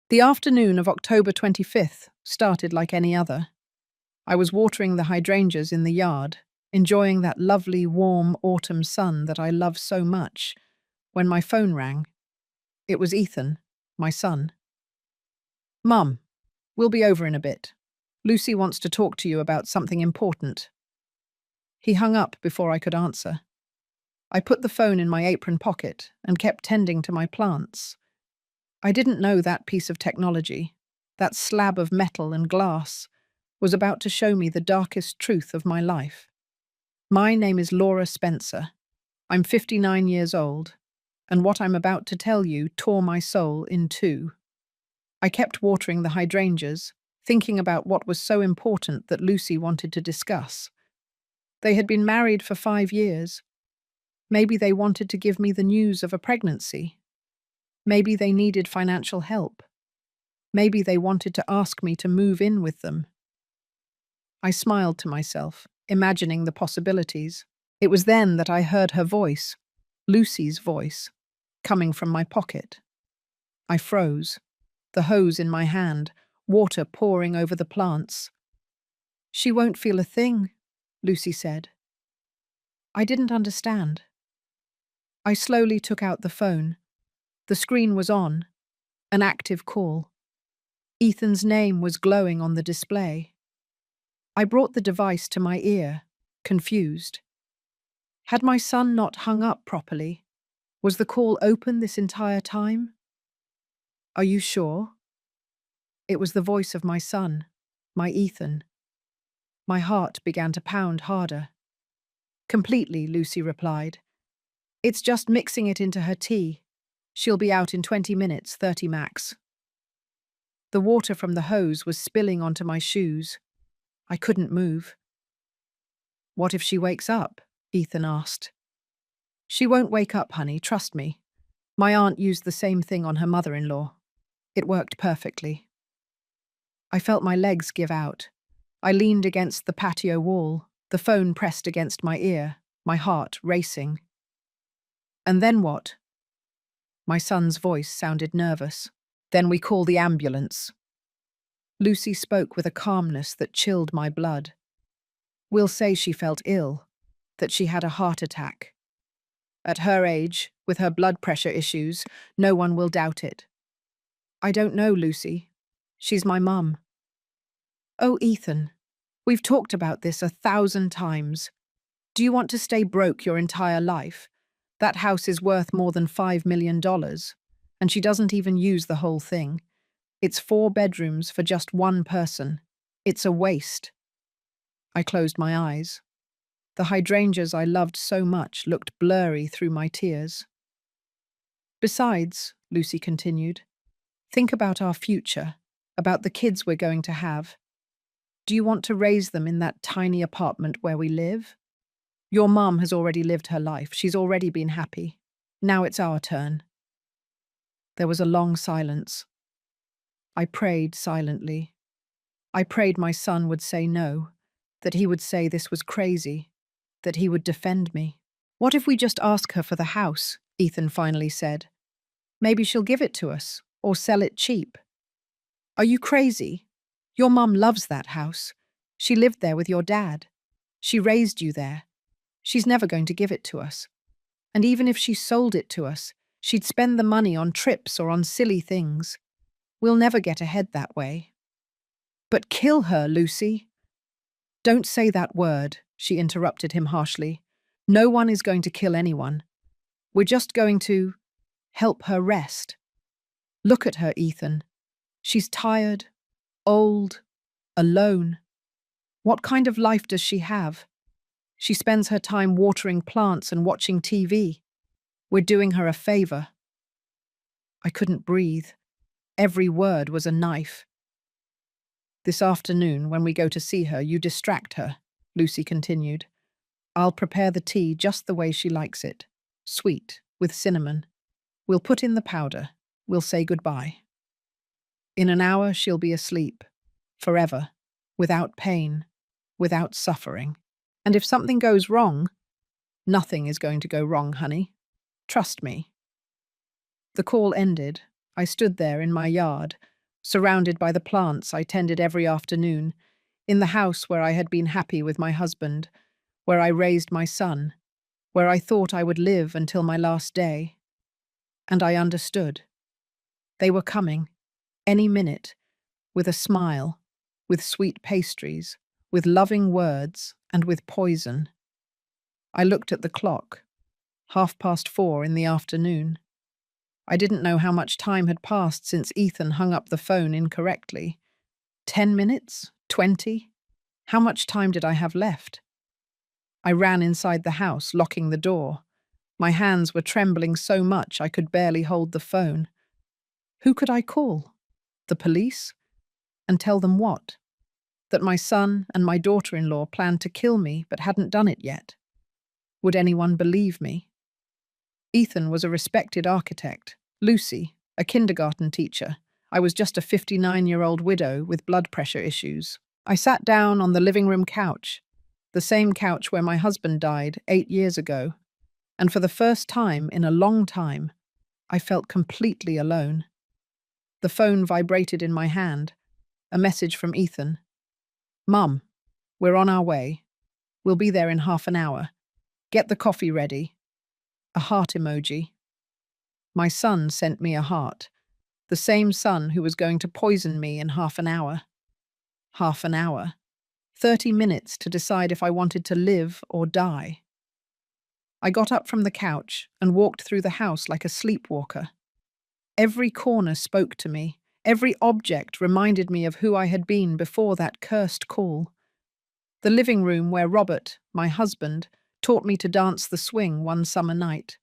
The afternoon of October 25th started like any other. I was watering the hydrangeas in the yard, enjoying that lovely, warm autumn sun that I love so much, when my phone rang. It was Ethan, my son. "Mum, we'll be over in a bit. Lucy wants to talk to you about something important." He hung up before I could answer. I put the phone in my apron pocket and kept tending to my plants. I didn't know that piece of technology, that slab of metal and glass, was about to show me the darkest truth of my life. My name is Laura Spencer. I'm 59 years old, and what I'm about to tell you tore my soul in two. I kept watering the hydrangeas, thinking about what was so important that Lucy wanted to discuss. They had been married for 5 years. Maybe they wanted to give me the news of a pregnancy. Maybe they needed financial help. Maybe they wanted to ask me to move in with them. I smiled to myself, imagining the possibilities. It was then that I heard her voice, Lucy's voice, coming from my pocket. I froze, the hose in my hand, water pouring over the plants. "She won't feel a thing," Lucy said. I didn't understand. I slowly took out the phone. The screen was on, an active call. Ethan's name was glowing on the display. I brought the device to my ear, confused. Had my son not hung up properly? Was the call open this entire time? "Are you sure?" It was the voice of my son, my Ethan. My heart began to pound harder. "Completely," Lucy replied. "It's just mixing it into her tea. She'll be out in 20 minutes, 30 max." The water from the hose was spilling onto my shoes. I couldn't move. "What if she wakes up?" Ethan asked. "She won't wake up, honey, trust me. My aunt used the same thing on her mother-in-law. It worked perfectly." I felt my legs give out. I leaned against the patio wall, the phone pressed against my ear, my heart racing. "And then what?" My son's voice sounded nervous. "Then we call the ambulance." Lucy spoke with a calmness that chilled my blood. "We'll say she felt ill, that she had a heart attack. At her age, with her blood pressure issues, no one will doubt it." "I don't know, Lucy. She's my mum." "Oh, Ethan, we've talked about this 1,000 times. Do you want to stay broke your entire life? That house is worth more than $5 million, and she doesn't even use the whole thing. It's 4 bedrooms for just one person. It's a waste." I closed my eyes. The hydrangeas I loved so much looked blurry through my tears. "Besides," Lucy continued, "think about our future, about the kids we're going to have. Do you want to raise them in that tiny apartment where we live? Your mum has already lived her life. She's already been happy. Now it's our turn." There was a long silence. I prayed silently. I prayed my son would say no, that he would say this was crazy, that he would defend me. "What if we just ask her for the house?" Ethan finally said. "Maybe she'll give it to us, or sell it cheap." "Are you crazy? Your mum loves that house. She lived there with your dad. She raised you there. She's never going to give it to us. And even if she sold it to us, she'd spend the money on trips or on silly things. We'll never get ahead that way." "But kill her, Lucy." "Don't say that word," she interrupted him harshly. "No one is going to kill anyone. We're just going to help her rest. Look at her, Ethan. She's tired, old, alone. What kind of life does she have? She spends her time watering plants and watching TV. We're doing her a favor." I couldn't breathe. Every word was a knife. "This afternoon, when we go to see her, you distract her," Lucy continued. "I'll prepare the tea just the way she likes it. Sweet, with cinnamon. We'll put in the powder. We'll say goodbye. In an hour, she'll be asleep. Forever. Without pain. Without suffering. And if something goes wrong, nothing is going to go wrong, honey. Trust me." The call ended. I stood there in my yard, surrounded by the plants I tended every afternoon, in the house where I had been happy with my husband, where I raised my son, where I thought I would live until my last day. And I understood. They were coming, any minute, with a smile, with sweet pastries, with loving words, and with poison. I looked at the clock, 4:30 in the afternoon. I didn't know how much time had passed since Ethan hung up the phone incorrectly. 10 minutes? 20? How much time did I have left? I ran inside the house, locking the door. My hands were trembling so much I could barely hold the phone. Who could I call? The police? And tell them what? That my son and my daughter-in-law planned to kill me but hadn't done it yet. Would anyone believe me? Ethan was a respected architect. Lucy, a kindergarten teacher. I was just a 59-year-old widow with blood pressure issues. I sat down on the living room couch, the same couch where my husband died 8 years ago, and for the first time in a long time, I felt completely alone. The phone vibrated in my hand, a message from Ethan. "Mum, we're on our way. We'll be there in half an hour. Get the coffee ready." A heart emoji. My son sent me a heart, the same son who was going to poison me in half an hour. Half an hour. 30 minutes to decide if I wanted to live or die. I got up from the couch and walked through the house like a sleepwalker. Every corner spoke to me. Every object reminded me of who I had been before that cursed call. The living room where Robert, my husband, taught me to dance the swing one summer night.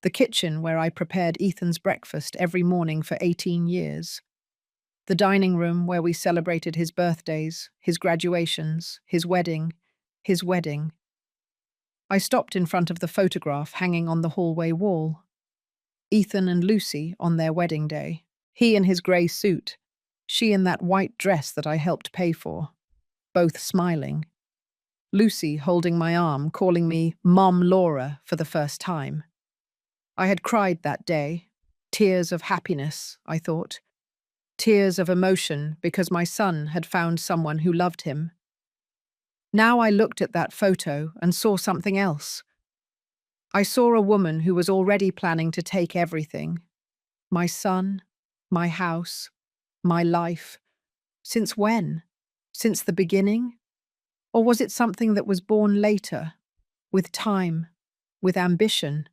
The kitchen where I prepared Ethan's breakfast every morning for 18 years. The dining room where we celebrated his birthdays, his graduations, his wedding. I stopped in front of the photograph hanging on the hallway wall. Ethan and Lucy on their wedding day. He in his grey suit, she in that white dress that I helped pay for, both smiling. Lucy holding my arm, calling me Mom Laura for the first time. I had cried that day, tears of happiness, I thought. Tears of emotion because my son had found someone who loved him. Now I looked at that photo and saw something else. I saw a woman who was already planning to take everything. My son, my house, my life. Since when? Since the beginning? Or was it something that was born later, with time, with ambition?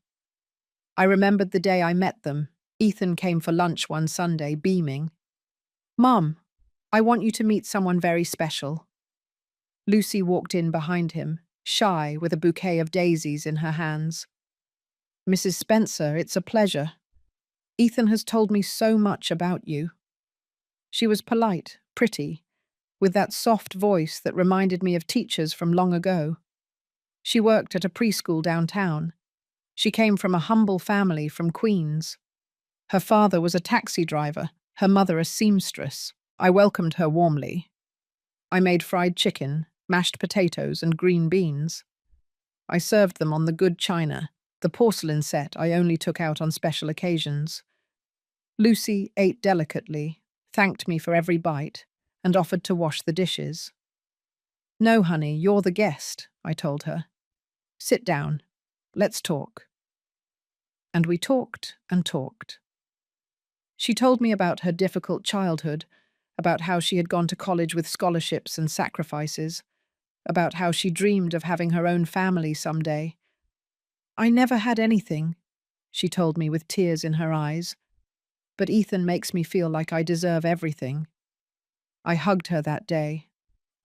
I remembered the day I met them. Ethan came for lunch one Sunday, beaming. "Mum, I want you to meet someone very special." Lucy walked in behind him, shy, with a bouquet of daisies in her hands. "Mrs. Spencer, it's a pleasure. Ethan has told me so much about you." She was polite, pretty, with that soft voice that reminded me of teachers from long ago. She worked at a preschool downtown. She came from a humble family from Queens. Her father was a taxi driver, her mother a seamstress. I welcomed her warmly. I made fried chicken, mashed potatoes, and green beans. I served them on the good china, the porcelain set I only took out on special occasions. Lucy ate delicately, thanked me for every bite, and offered to wash the dishes. "No, honey, you're the guest," I told her. "Sit down. Let's talk." And we talked and talked. She told me about her difficult childhood, about how she had gone to college with scholarships and sacrifices, about how she dreamed of having her own family someday. "I never had anything," she told me with tears in her eyes, "but Ethan makes me feel like I deserve everything." I hugged her that day.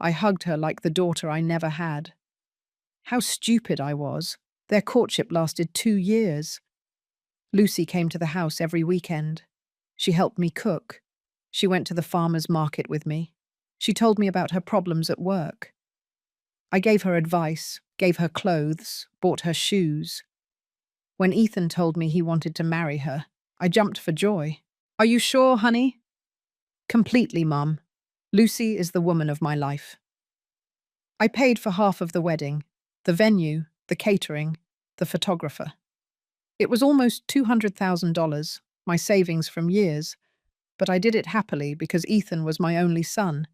I hugged her like the daughter I never had. How stupid I was. Their courtship lasted 2 years. Lucy came to the house every weekend. She helped me cook. She went to the farmer's market with me. She told me about her problems at work. I gave her advice, gave her clothes, bought her shoes. When Ethan told me he wanted to marry her, I jumped for joy. "Are you sure, honey?" "Completely, Mum. Lucy is the woman of my life." I paid for half of the wedding, the venue, the catering, the photographer. It was almost $200,000, my savings from years, But I did it happily because Ethan was my only son,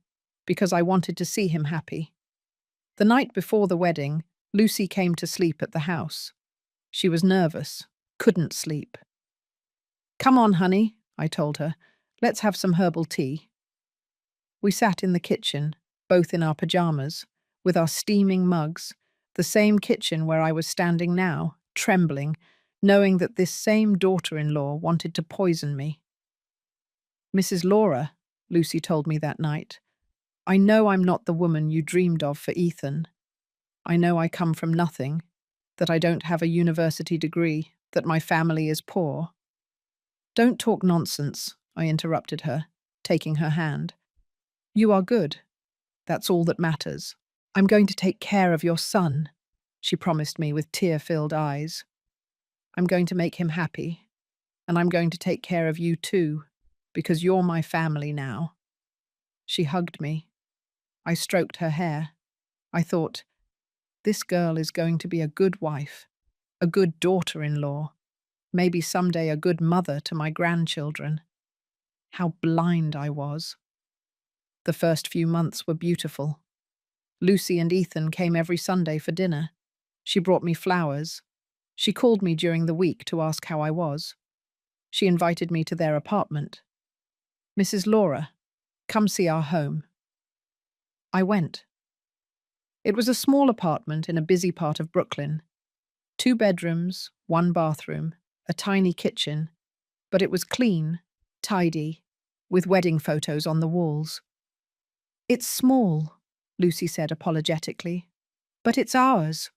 because I wanted to see him happy. The night before the wedding, Lucy came to sleep at the house. She was nervous, couldn't sleep. "Come on, honey," I told her. "Let's have some herbal tea." We sat in the kitchen, both in our pajamas, with our steaming mugs, the same kitchen where I was standing now, trembling, knowing that this same daughter-in-law wanted to poison me. "Mrs. Laura," Lucy told me that night, "I know I'm not the woman you dreamed of for Ethan. I know I come from nothing, that I don't have a university degree, that my family is poor." "Don't talk nonsense," I interrupted her, taking her hand. "You are good. That's all that matters. I'm going to take care of your son," she promised me with tear-filled eyes. "I'm going to make him happy, and I'm going to take care of you too, because you're my family now." She hugged me. I stroked her hair. I thought, this girl is going to be a good wife, a good daughter-in-law, maybe someday a good mother to my grandchildren. How blind I was. The first few months were beautiful. Lucy and Ethan came every Sunday for dinner. She brought me flowers. She called me during the week to ask how I was. She invited me to their apartment. "Mrs. Laura, come see our home." I went. It was a small apartment in a busy part of Brooklyn. 2 bedrooms, 1 bathroom, a tiny kitchen, but it was clean, tidy, with wedding photos on the walls. "It's small," Lucy said apologetically, "but it's ours."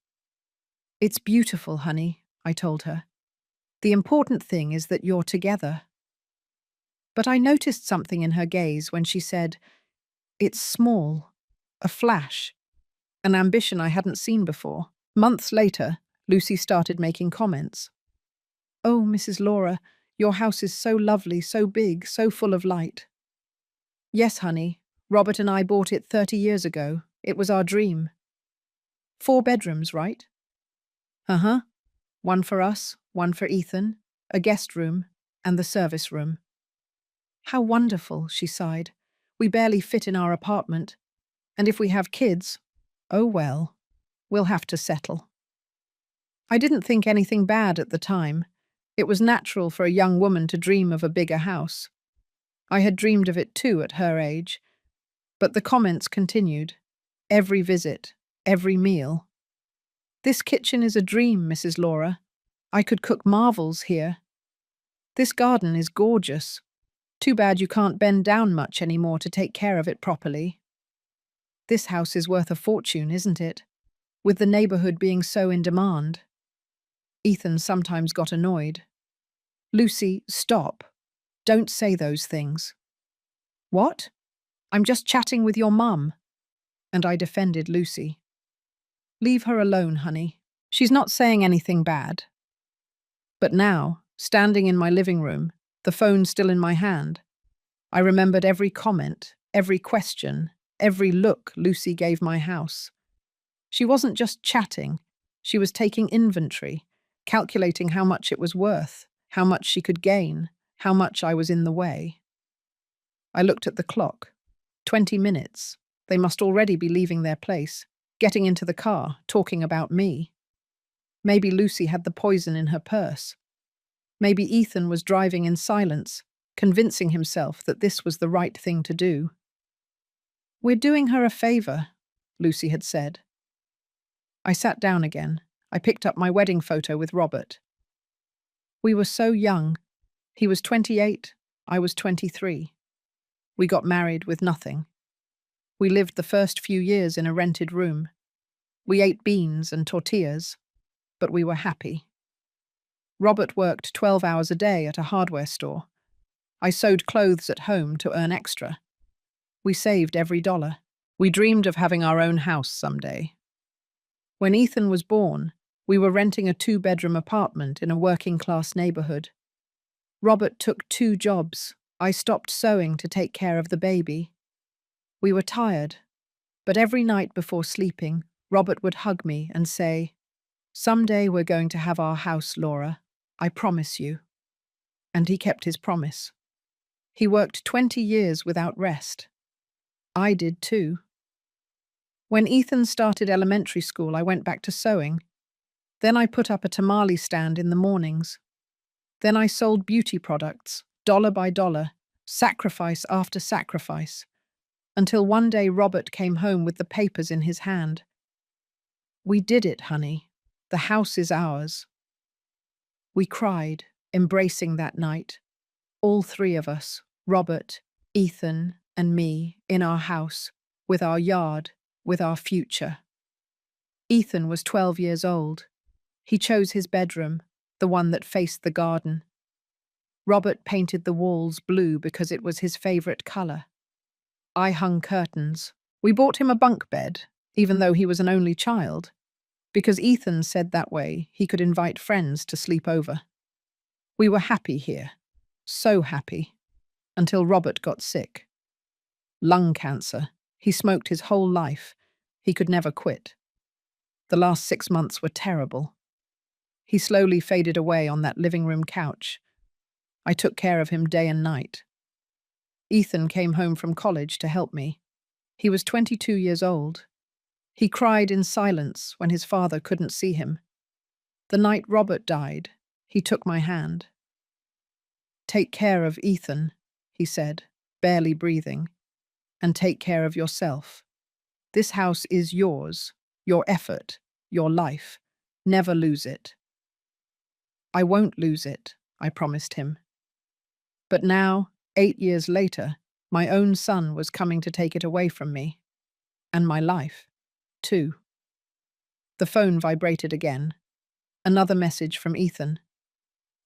"It's beautiful, honey," I told her. "The important thing is that you're together." But I noticed something in her gaze when she said, "It's small," a flash, an ambition I hadn't seen before. Months later, Lucy started making comments. "Oh, Mrs. Laura, your house is so lovely, so big, so full of light." "Yes, honey. Robert and I bought it 30 years ago. It was our dream." 4 bedrooms, right?" "Uh-huh. 1 for us, 1 for Ethan, a guest room, and the service room." "How wonderful," she sighed. "We barely fit in our apartment. And if we have kids, oh well, we'll have to settle." I didn't think anything bad at the time. It was natural for a young woman to dream of a bigger house. I had dreamed of it too at her age. But the comments continued. Every visit, every meal. "This kitchen is a dream, Mrs. Laura. I could cook marvels here. This garden is gorgeous. Too bad you can't bend down much anymore to take care of it properly. This house is worth a fortune, isn't it? With the neighborhood being so in demand." Ethan sometimes got annoyed. "Lucy, stop. Don't say those things." "What? I'm just chatting with your mum." And I defended Lucy. "Leave her alone, honey. She's not saying anything bad." But now, standing in my living room, the phone still in my hand, I remembered every comment, every question, every look Lucy gave my house. She wasn't just chatting, she was taking inventory, calculating how much it was worth, how much she could gain, how much I was in the way. I looked at the clock. 20 minutes. They must already be leaving their place, getting into the car, talking about me. Maybe Lucy had the poison in her purse. Maybe Ethan was driving in silence, convincing himself that this was the right thing to do. "We're doing her a favor," Lucy had said. I sat down again. I picked up my wedding photo with Robert. We were so young. He was 28, I was 23. We got married with nothing. We lived the first few years in a rented room. We ate beans and tortillas, but we were happy. Robert worked 12 hours a day at a hardware store. I sewed clothes at home to earn extra. We saved every dollar. We dreamed of having our own house someday. When Ethan was born, we were renting a 2-bedroom apartment in a working-class neighborhood. Robert took 2 jobs. I stopped sewing to take care of the baby. We were tired, but every night before sleeping, Robert would hug me and say, "Someday we're going to have our house, Laura. I promise you." And he kept his promise. He worked 20 years without rest. I did too. When Ethan started elementary school, I went back to sewing. Then I put up a tamale stand in the mornings. Then I sold beauty products, dollar by dollar, sacrifice after sacrifice, until one day Robert came home with the papers in his hand. "We did it, honey. The house is ours." We cried, embracing that night. All three of us, Robert, Ethan, and me, in our house, with our yard, with our future. Ethan was 12 years old. He chose his bedroom, the one that faced the garden. Robert painted the walls blue because it was his favorite color. I hung curtains. We bought him a bunk bed, even though he was an only child, because Ethan said that way he could invite friends to sleep over. We were happy here, so happy, until Robert got sick. Lung cancer. He smoked his whole life. He could never quit. The last 6 months were terrible. He slowly faded away on that living room couch. I took care of him day and night. Ethan came home from college to help me. He was 22 years old. He cried in silence when his father couldn't see him. The night Robert died, he took my hand. "Take care of Ethan," he said, barely breathing, "and take care of yourself. This house is yours, your effort, your life. Never lose it." "I won't lose it," I promised him. But now, 8 years later, my own son was coming to take it away from me. And my life, too. The phone vibrated again. Another message from Ethan.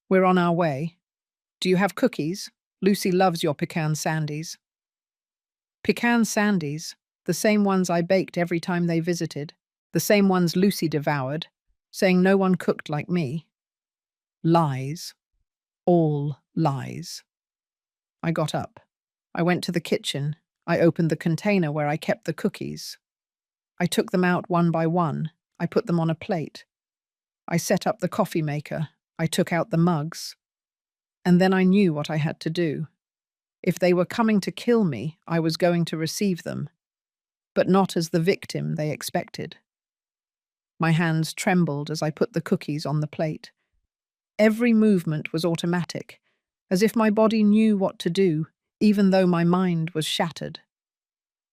"We're on our way. Do you have cookies? Lucy loves your pecan sandies." Pecan sandies, the same ones I baked every time they visited, the same ones Lucy devoured, saying no one cooked like me. Lies. All lies. I got up. I went to the kitchen. I opened the container where I kept the cookies. I took them out one by one. I put them on a plate. I set up the coffee maker. I took out the mugs. And then I knew what I had to do. If they were coming to kill me, I was going to receive them, but not as the victim they expected. My hands trembled as I put the cookies on the plate. Every movement was automatic, as if my body knew what to do, even though my mind was shattered.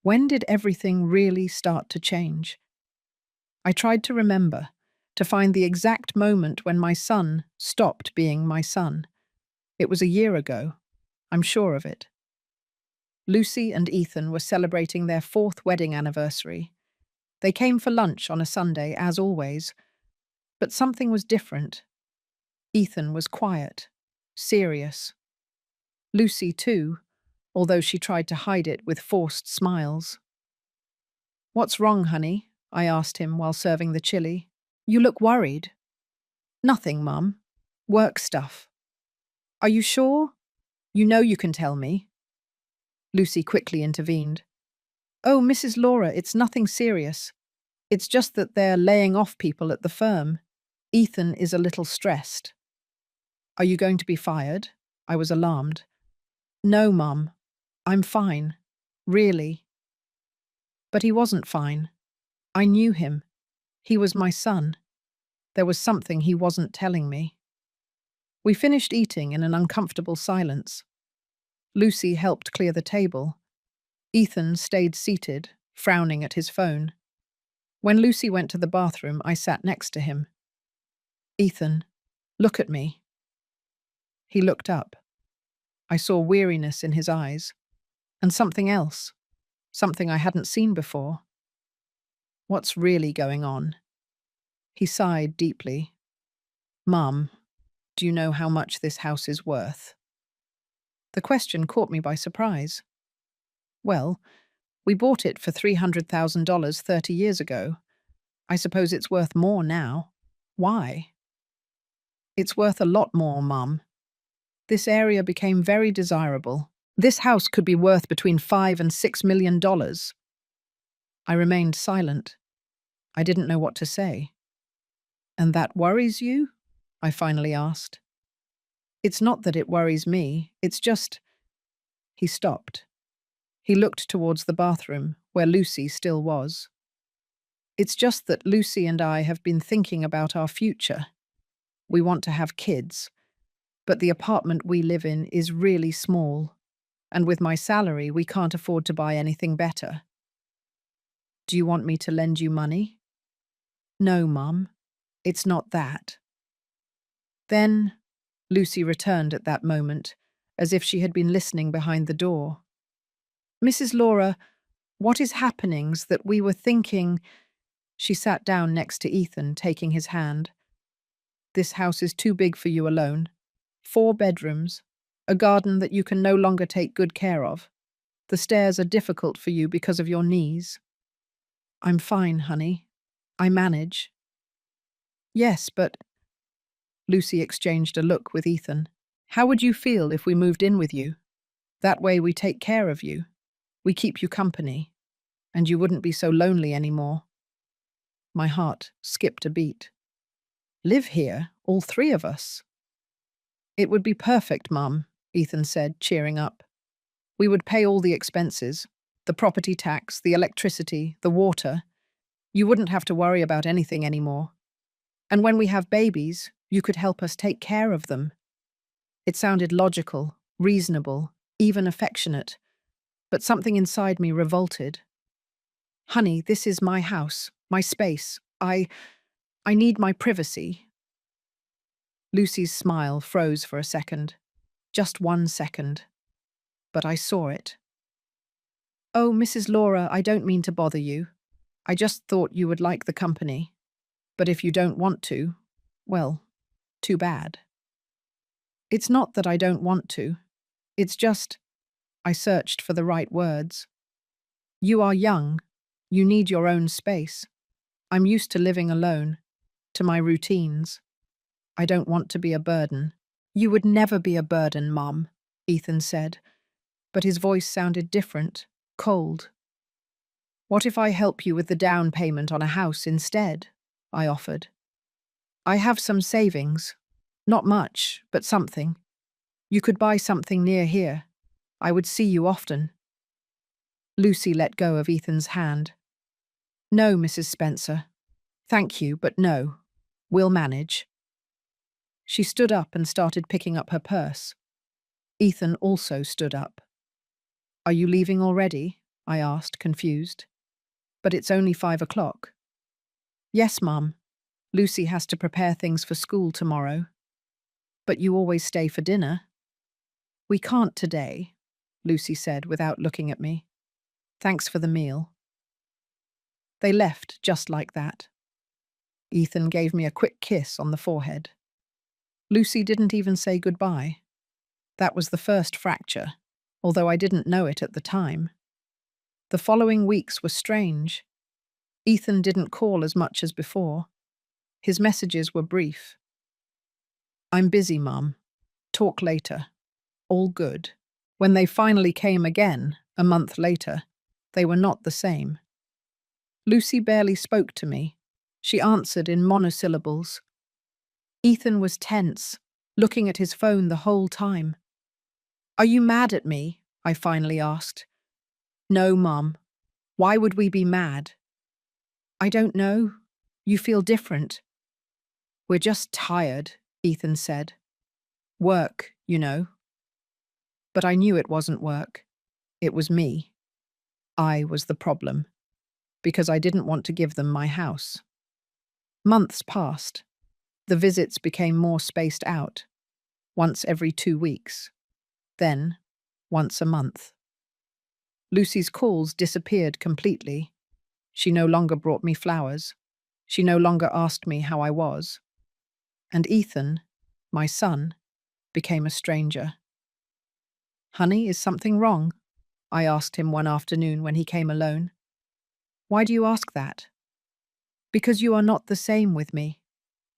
When did everything really start to change? I tried to remember, to find the exact moment when my son stopped being my son. It was a year ago. I'm sure of it. Lucy and Ethan were celebrating their 4th wedding anniversary. They came for lunch on a Sunday, as always, but something was different. Ethan was quiet, serious. Lucy, too, although she tried to hide it with forced smiles. "What's wrong, honey?" I asked him while serving the chili. "You look worried." "Nothing, Mum. Work stuff." "Are you sure? You know you can tell me." Lucy quickly intervened. "Oh, Mrs. Laura, it's nothing serious. It's just that they're laying off people at the firm. Ethan is a little stressed." "Are you going to be fired?" I was alarmed. "No, Mum. I'm fine. Really." But he wasn't fine. I knew him. He was my son. There was something he wasn't telling me. We finished eating in an uncomfortable silence. Lucy helped clear the table. Ethan stayed seated, frowning at his phone. When Lucy went to the bathroom, I sat next to him. "Ethan, look at me." He looked up. I saw weariness in his eyes, and something else, something I hadn't seen before. "What's really going on?" He sighed deeply. "Mum, do you know how much this house is worth?" The question caught me by surprise. "Well, we bought it for $300,000 30 years ago. I suppose it's worth more now. Why?" "It's worth a lot more, Mum. This area became very desirable. This house could be worth between $5 and $6 million." I remained silent. I didn't know what to say. "And that worries you?" I finally asked. "It's not that it worries me. It's just He stopped. He looked towards the bathroom, where Lucy still was. It's just that Lucy and I have been thinking about our future. We want to have kids, but the apartment we live in is really small, and with my salary, we can't afford to buy anything better. Do you want me to lend you money? No, Mum. It's not that. Then Lucy returned at that moment, as if she had been listening behind the door. Mrs. Laura, what is happening's that we were thinking. She sat down next to Ethan, taking his hand. This house is too big for you alone. 4 bedrooms, a garden that you can no longer take good care of. The stairs are difficult for you because of your knees. I'm fine, honey. I manage. Yes, but… Lucy exchanged a look with Ethan. How would you feel if we moved in with you? That way we take care of you. We keep you company, and you wouldn't be so lonely anymore. My heart skipped a beat. Live here, all 3 of us. It would be perfect, Mum, Ethan said, cheering up. We would pay all the expenses, the property tax, the electricity, the water. You wouldn't have to worry about anything anymore. And when we have babies, you could help us take care of them. It sounded logical, reasonable, even affectionate, but something inside me revolted. Honey, this is my house, my space. I need my privacy. Lucy's smile froze for a second. Just 1 second. But I saw it. Oh, Mrs. Laura, I don't mean to bother you. I just thought you would like the company. But if you don't want to, well, too bad. It's not that I don't want to. It's just… I searched for the right words. You are young. You need your own space. I'm used to living alone, to my routines. I don't want to be a burden. You would never be a burden, Mom, Ethan said, but his voice sounded different, cold. What if I help you with the down payment on a house instead? I offered. I have some savings. Not much, but something. You could buy something near here. I would see you often. Lucy let go of Ethan's hand. No, Mrs. Spencer. Thank you, but no. We'll manage. She stood up and started picking up her purse. Ethan also stood up. Are you leaving already? I asked, confused. But it's only 5 o'clock. Yes, Mum. Lucy has to prepare things for school tomorrow. But you always stay for dinner. We can't today, Lucy said without looking at me. Thanks for the meal. They left just like that. Ethan gave me a quick kiss on the forehead. Lucy didn't even say goodbye. That was the first fracture, although I didn't know it at the time. The following weeks were strange. Ethan didn't call as much as before. His messages were brief. I'm busy, Mum. Talk later. All good. When they finally came again, a month later, they were not the same. Lucy barely spoke to me. She answered in monosyllables. Ethan was tense, looking at his phone the whole time. Are you mad at me? I finally asked. No, Mum. Why would we be mad? I don't know. You feel different. We're just tired, Ethan said. Work, you know. But I knew it wasn't work. It was me. I was the problem, because I didn't want to give them my house. Months passed. The visits became more spaced out, once every 2 weeks, then once a month. Lucy's calls disappeared completely. She no longer brought me flowers. She no longer asked me how I was. And Ethan, my son, became a stranger. Honey, is something wrong? I asked him one afternoon when he came alone. Why do you ask that? Because you are not the same with me.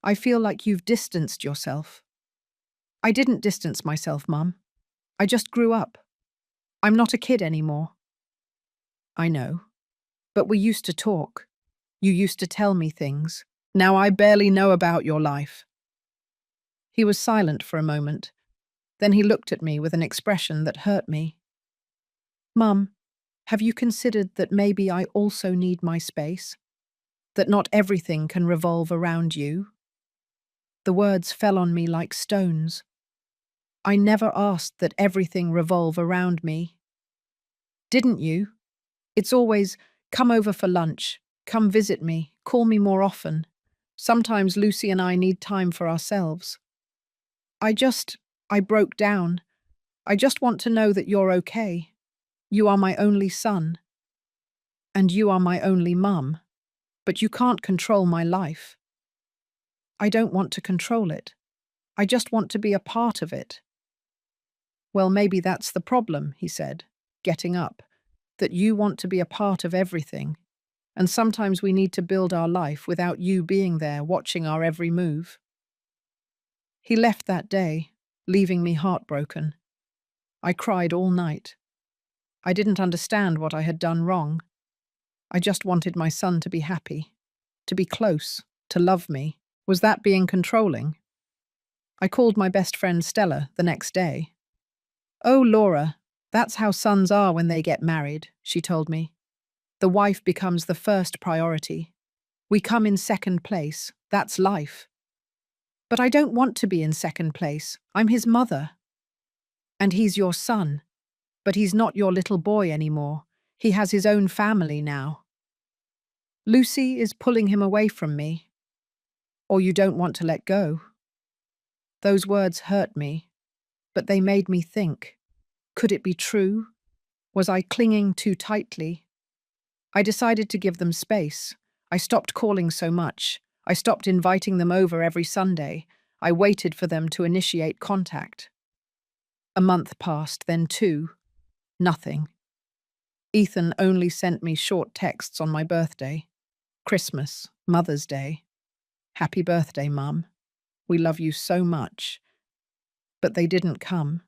I feel like you've distanced yourself. I didn't distance myself, Mum. I just grew up. I'm not a kid anymore. I know. But we used to talk. You used to tell me things. Now I barely know about your life. He was silent for a moment. Then he looked at me with an expression that hurt me. Mum, have you considered that maybe I also need my space? That not everything can revolve around you? The words fell on me like stones. I never asked that everything revolve around me. Didn't you? It's always, come over for lunch, come visit me, call me more often. Sometimes Lucy and I need time for ourselves. I broke down. I just want to know that you're okay. You are my only son. And you are my only mum. But you can't control my life. I don't want to control it. I just want to be a part of it. Well, maybe that's the problem, he said, getting up, that you want to be a part of everything. And sometimes we need to build our life without you being there watching our every move. He left that day, leaving me heartbroken. I cried all night. I didn't understand what I had done wrong. I just wanted my son to be happy, to be close, to love me. Was that being controlling? I called my best friend Stella the next day. Oh, Laura, that's how sons are when they get married, she told me. The wife becomes the first priority. We come in second place. That's life. But I don't want to be in second place. I'm his mother. And he's your son. But he's not your little boy anymore. He has his own family now. Lucy is pulling him away from me. Or you don't want to let go. Those words hurt me, but they made me think. Could it be true? Was I clinging too tightly? I decided to give them space. I stopped calling so much. I stopped inviting them over every Sunday. I waited for them to initiate contact. A month passed, then two. Nothing. Ethan only sent me short texts on my birthday. Christmas, Mother's Day. Happy birthday, Mum. We love you so much. But they didn't come.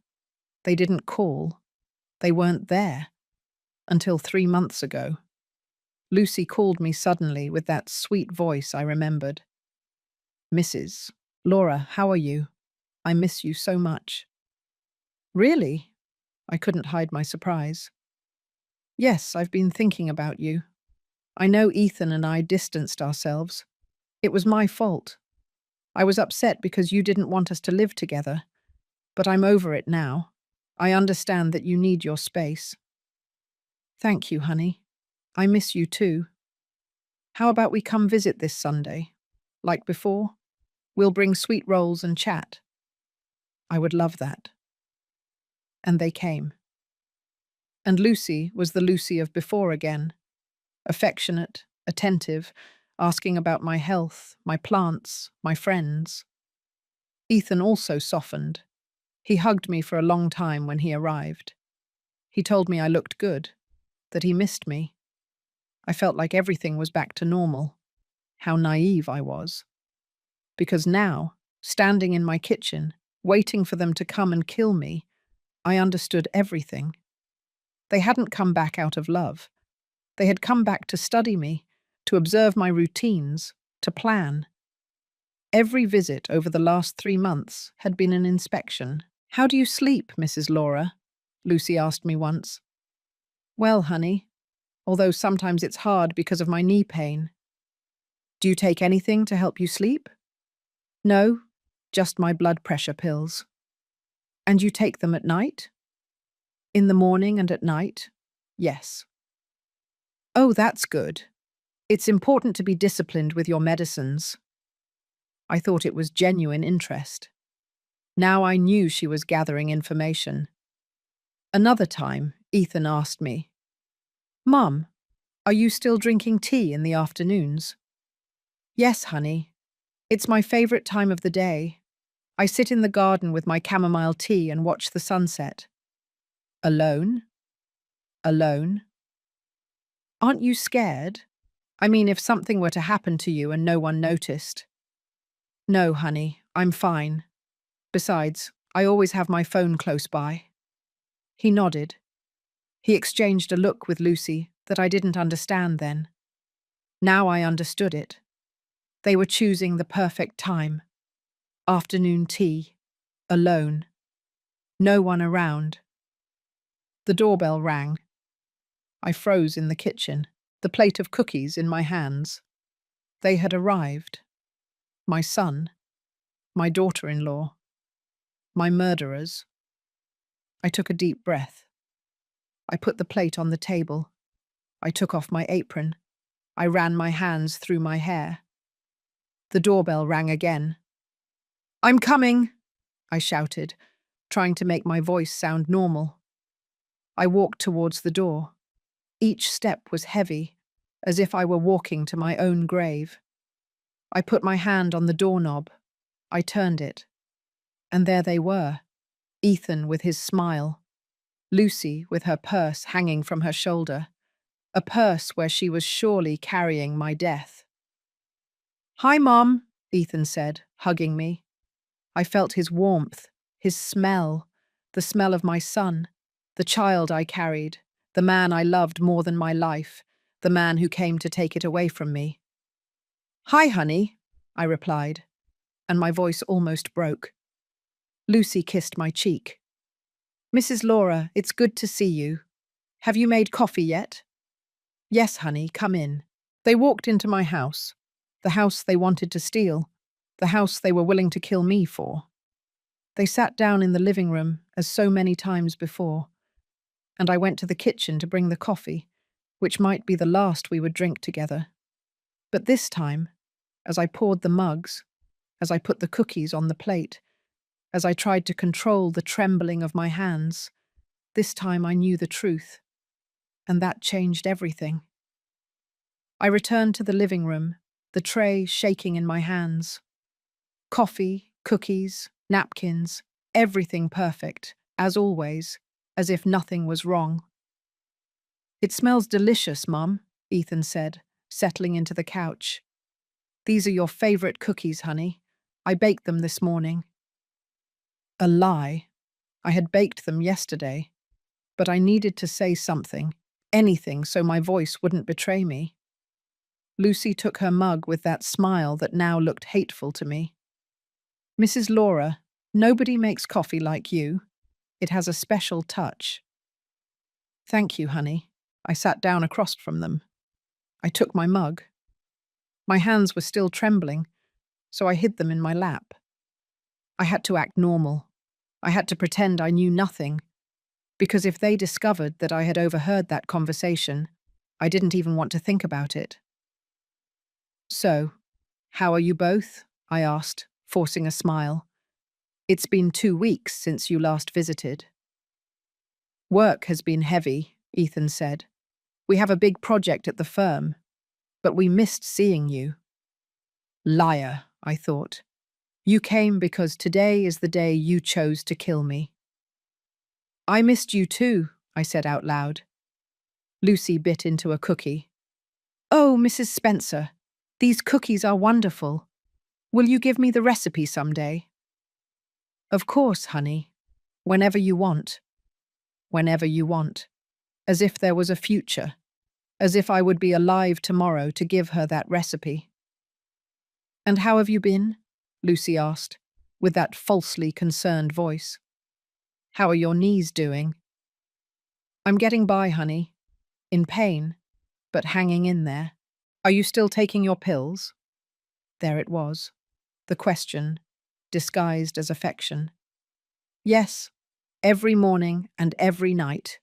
They didn't call. They weren't there. Until 3 months ago. Lucy called me suddenly with that sweet voice I remembered. Mrs. Laura, how are you? I miss you so much. Really? I couldn't hide my surprise. Yes, I've been thinking about you. I know Ethan and I distanced ourselves. It was my fault. I was upset because you didn't want us to live together. But I'm over it now. I understand that you need your space. Thank you, honey. I miss you too. How about we come visit this Sunday? Like before? We'll bring sweet rolls and chat. I would love that. And they came. And Lucy was the Lucy of before again. Affectionate, attentive, asking about my health, my plants, my friends. Ethan also softened. He hugged me for a long time when he arrived. He told me I looked good, that he missed me. I felt like everything was back to normal. How naive I was. Because now, standing in my kitchen, waiting for them to come and kill me, I understood everything. They hadn't come back out of love. They had come back to study me, to observe my routines, to plan. Every visit over the last 3 months had been an inspection. How do you sleep, Mrs. Laura? Lucy asked me once. Well, honey, although sometimes it's hard because of my knee pain. Do you take anything to help you sleep? No, just my blood pressure pills. And you take them at night? In the morning and at night? Yes. Oh, that's good. It's important to be disciplined with your medicines. I thought it was genuine interest. Now I knew she was gathering information. Another time, Ethan asked me, Mum, are you still drinking tea in the afternoons? Yes, honey. It's my favorite time of the day. I sit in the garden with my chamomile tea and watch the sunset. Alone? Alone? Aren't you scared? I mean, if something were to happen to you and no one noticed. No, honey, I'm fine. Besides, I always have my phone close by. He nodded. He exchanged a look with Lucy that I didn't understand then. Now I understood it. They were choosing the perfect time. Afternoon tea. Alone. No one around. The doorbell rang. I froze in the kitchen, the plate of cookies in my hands. They had arrived. My son, my daughter-in-law, my murderers. I took a deep breath. I put the plate on the table. I took off my apron. I ran my hands through my hair. The doorbell rang again. "I'm coming," I shouted, trying to make my voice sound normal. I walked towards the door. Each step was heavy, as if I were walking to my own grave. I put my hand on the doorknob. I turned it. And there they were, Ethan with his smile, Lucy with her purse hanging from her shoulder, a purse where she was surely carrying my death. "Hi, Mom," Ethan said, hugging me. I felt his warmth, his smell, the smell of my son, the child I carried, the man I loved more than my life, the man who came to take it away from me. "Hi, honey," I replied, and my voice almost broke. Lucy kissed my cheek. "Mrs. Laura, it's good to see you. Have you made coffee yet?" "Yes, honey, come in." They walked into my house, the house they wanted to steal, the house they were willing to kill me for. They sat down in the living room, as so many times before, and I went to the kitchen to bring the coffee, which might be the last we would drink together. But this time, as I poured the mugs, as I put the cookies on the plate, as I tried to control the trembling of my hands, this time I knew the truth, and that changed everything. I returned to the living room, the tray shaking in my hands. Coffee, cookies, napkins, everything perfect, as always, as if nothing was wrong. "It smells delicious, Mum," Ethan said, settling into the couch. "These are your favorite cookies, honey. I baked them this morning." A lie. I had baked them yesterday, but I needed to say something, anything, so my voice wouldn't betray me. Lucy took her mug with that smile that now looked hateful to me. "Mrs. Laura, nobody makes coffee like you. It has a special touch." "Thank you, honey." I sat down across from them. I took my mug. My hands were still trembling, so I hid them in my lap. I had to act normal. I had to pretend I knew nothing, because if they discovered that I had overheard that conversation, I didn't even want to think about it. "So, how are you both?" I asked, forcing a smile. "It's been 2 weeks since you last visited." "Work has been heavy," Ethan said. "We have a big project at the firm, but we missed seeing you." Liar, I thought. You came because today is the day you chose to kill me. "I missed you too," I said out loud. Lucy bit into a cookie. "Oh, Mrs. Spencer, these cookies are wonderful. Will you give me the recipe someday?" "Of course, honey. Whenever you want. Whenever you want." As if there was a future. As if I would be alive tomorrow to give her that recipe. "And how have you been?" Lucy asked, with that falsely concerned voice. "How are your knees doing?" "I'm getting by, honey. In pain, but hanging in there." "Are you still taking your pills?" There it was. The question, disguised as affection. "Yes, every morning and every night."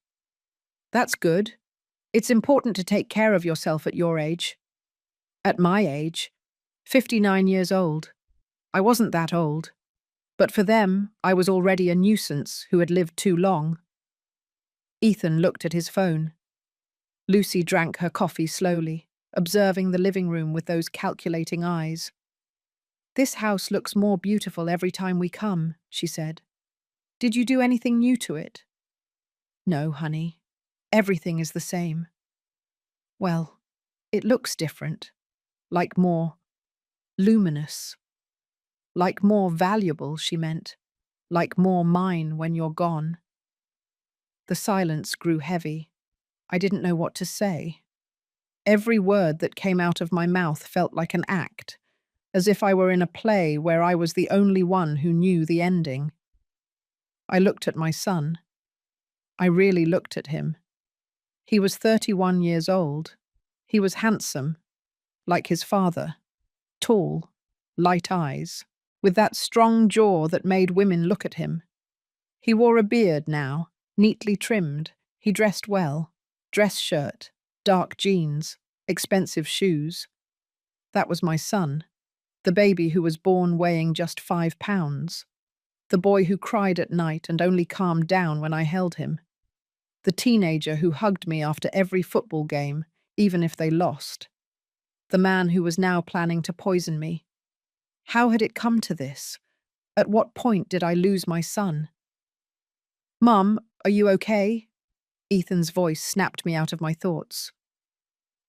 "That's good. It's important to take care of yourself at your age." At my age, 59 years old. I wasn't that old. But for them, I was already a nuisance who had lived too long. Ethan looked at his phone. Lucy drank her coffee slowly, observing the living room with those calculating eyes. "This house looks more beautiful every time we come," she said. "Did you do anything new to it?" "No, honey. Everything is the same." "Well, it looks different. Like more luminous. Like more valuable," she meant. "Like more mine when you're gone." The silence grew heavy. I didn't know what to say. Every word that came out of my mouth felt like an act, as if I were in a play where I was the only one who knew the ending. I looked at my son. I really looked at him. He was 31 years old. He was handsome, like his father, tall, light eyes, with that strong jaw that made women look at him. He wore a beard now, neatly trimmed. He dressed well. Dress shirt, dark jeans, expensive shoes. That was my son, the baby who was born weighing just 5 pounds. The boy who cried at night and only calmed down when I held him. The teenager who hugged me after every football game, even if they lost. The man who was now planning to poison me. How had it come to this? At what point did I lose my son? "Mum, are you okay?" Ethan's voice snapped me out of my thoughts.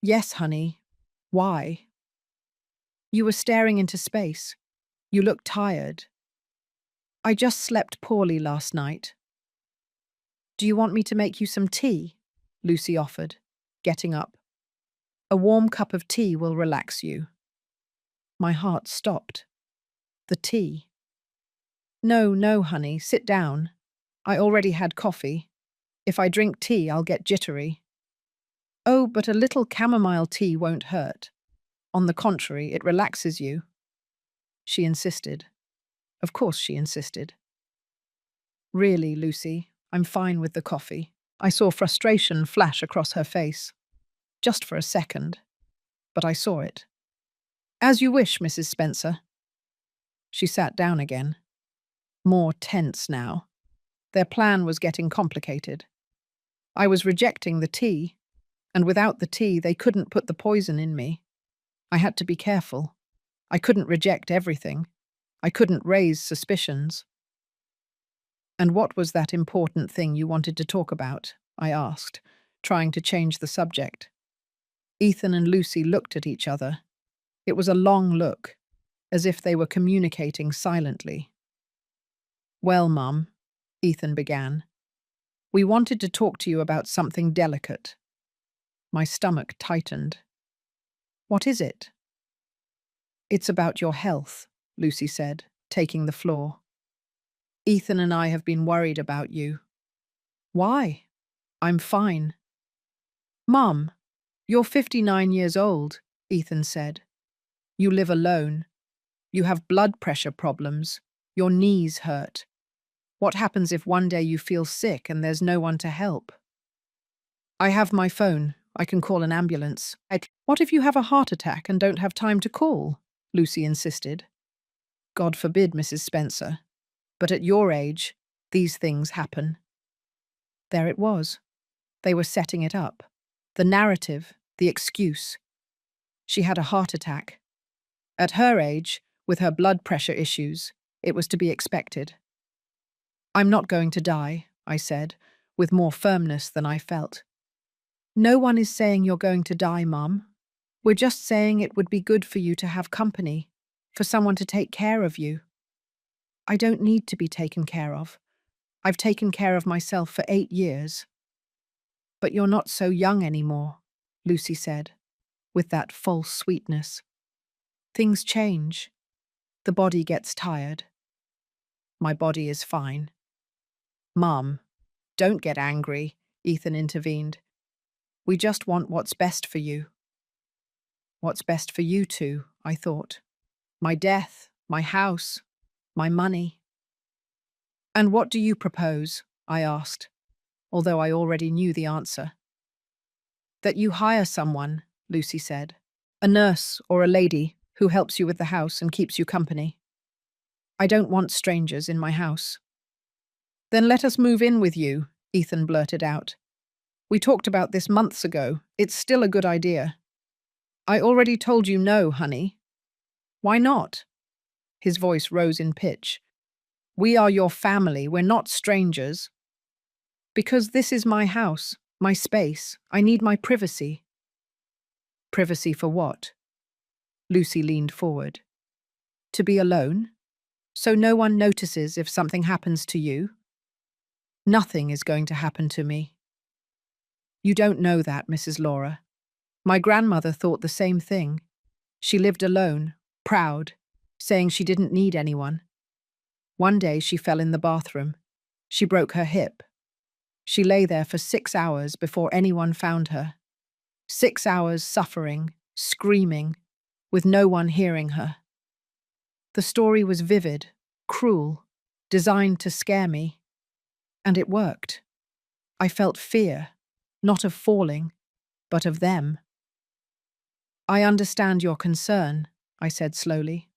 "Yes, honey. Why?" "You were staring into space. You looked tired." "I just slept poorly last night." "Do you want me to make you some tea?" Lucy offered, getting up. "A warm cup of tea will relax you." My heart stopped. The tea. "No, no, honey, sit down. I already had coffee. If I drink tea, I'll get jittery." "Oh, but a little chamomile tea won't hurt. On the contrary, it relaxes you." She insisted. Of course she insisted. "Really, Lucy, I'm fine with the coffee." I saw frustration flash across her face. Just for a second. But I saw it. "As you wish, Mrs. Spencer." She sat down again. More tense now. Their plan was getting complicated. I was rejecting the tea, and without the tea they couldn't put the poison in me. I had to be careful. I couldn't reject everything. I couldn't raise suspicions. "And what was that important thing you wanted to talk about?" I asked, trying to change the subject. Ethan and Lucy looked at each other. It was a long look, as if they were communicating silently. "Well, Mum," Ethan began, "we wanted to talk to you about something delicate." My stomach tightened. "What is it?" "It's about your health," Lucy said, taking the floor. "Ethan and I have been worried about you." "Why?" "I'm fine." "Mum, you're 59 years old," Ethan said. "You live alone. You have blood pressure problems. Your knees hurt. What happens if one day you feel sick and there's no one to help?" "I have my phone. I can call an ambulance." "What if you have a heart attack and don't have time to call?" Lucy insisted. "God forbid, Mrs. Spencer. But at your age, these things happen." There it was. They were setting it up. The narrative, the excuse. She had a heart attack. At her age, with her blood pressure issues, it was to be expected. "I'm not going to die," I said, with more firmness than I felt. "No one is saying you're going to die, Mum. We're just saying it would be good for you to have company, for someone to take care of you." "I don't need to be taken care of. I've taken care of myself for 8 years." "But you're not so young anymore," Lucy said, with that false sweetness. "Things change. The body gets tired." "My body is fine." "Mum, don't get angry," Ethan intervened. "We just want what's best for you." What's best for you two, I thought. My death, my house, my money. "And what do you propose?" I asked, although I already knew the answer. "That you hire someone," Lucy said. "A nurse or a lady who helps you with the house and keeps you company. I don't want strangers in my house." "Then let us move in with you," Ethan blurted out. "We talked about this months ago. It's still a good idea." "I already told you no, honey." "Why not?" His voice rose in pitch. "We are your family. We're not strangers." "Because this is my house, my space. I need my privacy." "Privacy for what?" Lucy leaned forward. "To be alone? So no one notices if something happens to you?" "Nothing is going to happen to me." "You don't know that, Mrs. Laura. My grandmother thought the same thing. She lived alone, proud, saying she didn't need anyone. One day she fell in the bathroom. She broke her hip. She lay there for 6 hours before anyone found her. 6 hours suffering, screaming, with no one hearing her. The story was vivid, cruel, designed to scare me, and it worked. I felt fear, not of falling, but of them. I understand your concern, I said slowly,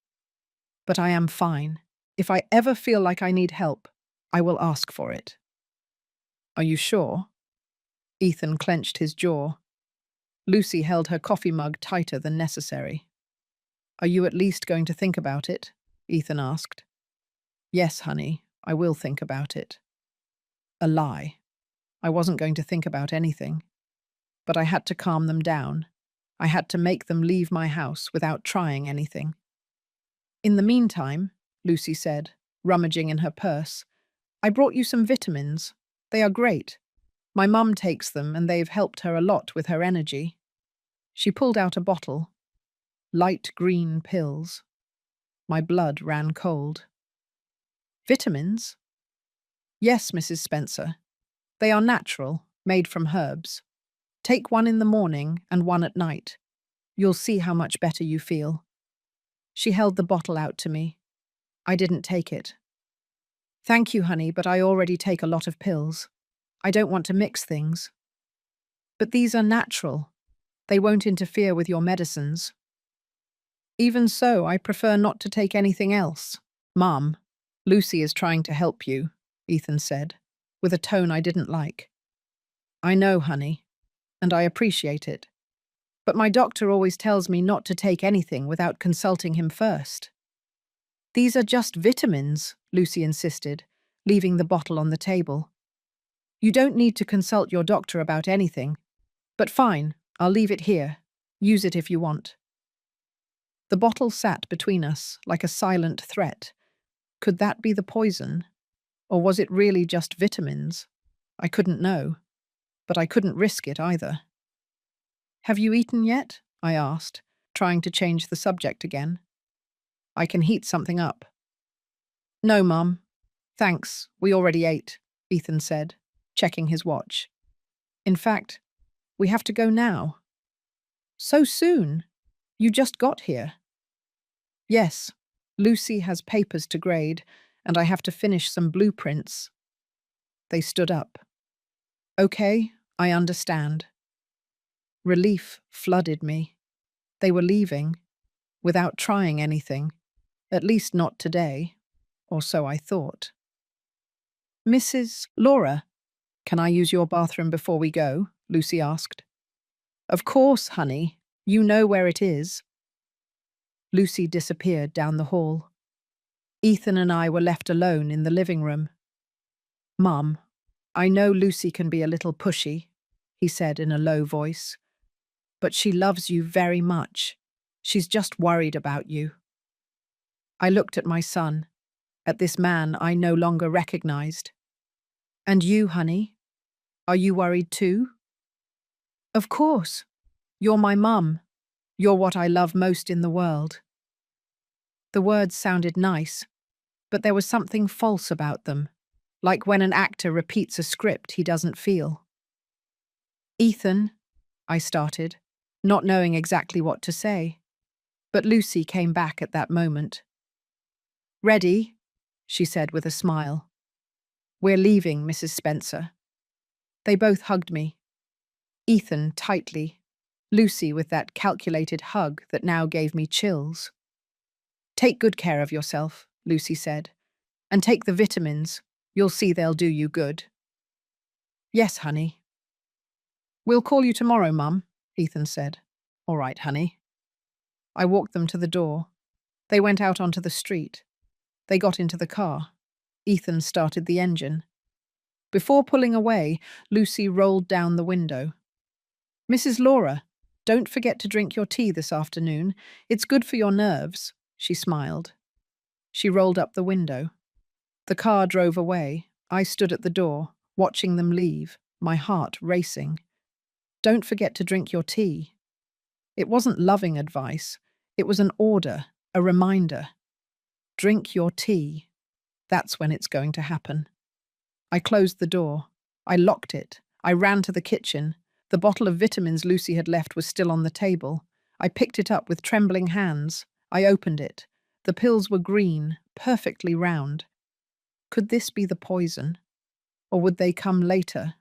but I am fine. If I ever feel like I need help, I will ask for it. Are you sure? Ethan clenched his jaw. Lucy held her coffee mug tighter than necessary. Are you at least going to think about it? Ethan asked. Yes, honey, I will think about it. A lie. I wasn't going to think about anything. But I had to calm them down. I had to make them leave my house without trying anything. In the meantime, Lucy said, rummaging in her purse, I brought you some vitamins. They are great. My mum takes them and they've helped her a lot with her energy. She pulled out a bottle. Light green pills. My blood ran cold. Vitamins? Yes, Mrs. Spencer. They are natural, made from herbs. Take one in the morning and one at night. You'll see how much better you feel. She held the bottle out to me. I didn't take it. Thank you, honey, but I already take a lot of pills. I don't want to mix things. But these are natural. They won't interfere with your medicines. Even so, I prefer not to take anything else. Mum, Lucy is trying to help you, Ethan said, with a tone I didn't like. I know, honey, and I appreciate it. But my doctor always tells me not to take anything without consulting him first. These are just vitamins, Lucy insisted, leaving the bottle on the table. You don't need to consult your doctor about anything. But fine, I'll leave it here. Use it if you want. The bottle sat between us like a silent threat. Could that be the poison? Or was it really just vitamins? I couldn't know, but I couldn't risk it either. Have you eaten yet? I asked, trying to change the subject again. I can heat something up. No, Mum. Thanks, we already ate, Ethan said, checking his watch. In fact, we have to go now. So soon? You just got here. Yes, Lucy has papers to grade, and I have to finish some blueprints. They stood up. Okay, I understand. Relief flooded me. They were leaving, without trying anything, at least not today, or so I thought. Mrs. Laura, can I use your bathroom before we go? Lucy asked. Of course, honey. You know where it is. Lucy disappeared down the hall. Ethan and I were left alone in the living room. Mum, I know Lucy can be a little pushy, he said in a low voice. But she loves you very much. She's just worried about you. I looked at my son, at this man I no longer recognized. And you, honey? Are you worried too? Of course. You're my mum. You're what I love most in the world. The words sounded nice, but there was something false about them, like when an actor repeats a script he doesn't feel. Ethan, I started, not knowing exactly what to say, but Lucy came back at that moment. Ready? She said with a smile. We're leaving, Mrs. Spencer. They both hugged me. Ethan tightly, Lucy with that calculated hug that now gave me chills. Take good care of yourself, Lucy said, and take the vitamins. You'll see they'll do you good. Yes, honey. We'll call you tomorrow, Mum, Ethan said. All right, honey. I walked them to the door. They went out onto the street. They got into the car. Ethan started the engine. Before pulling away, Lucy rolled down the window. Mrs. Laura, don't forget to drink your tea this afternoon. It's good for your nerves, she smiled. She rolled up the window. The car drove away. I stood at the door, watching them leave, my heart racing. Don't forget to drink your tea. It wasn't loving advice. It was an order, a reminder. Drink your tea. That's when it's going to happen. I closed the door. I locked it. I ran to the kitchen. The bottle of vitamins Lucy had left was still on the table. I picked it up with trembling hands. I opened it. The pills were green, perfectly round. Could this be the poison? Or would they come later,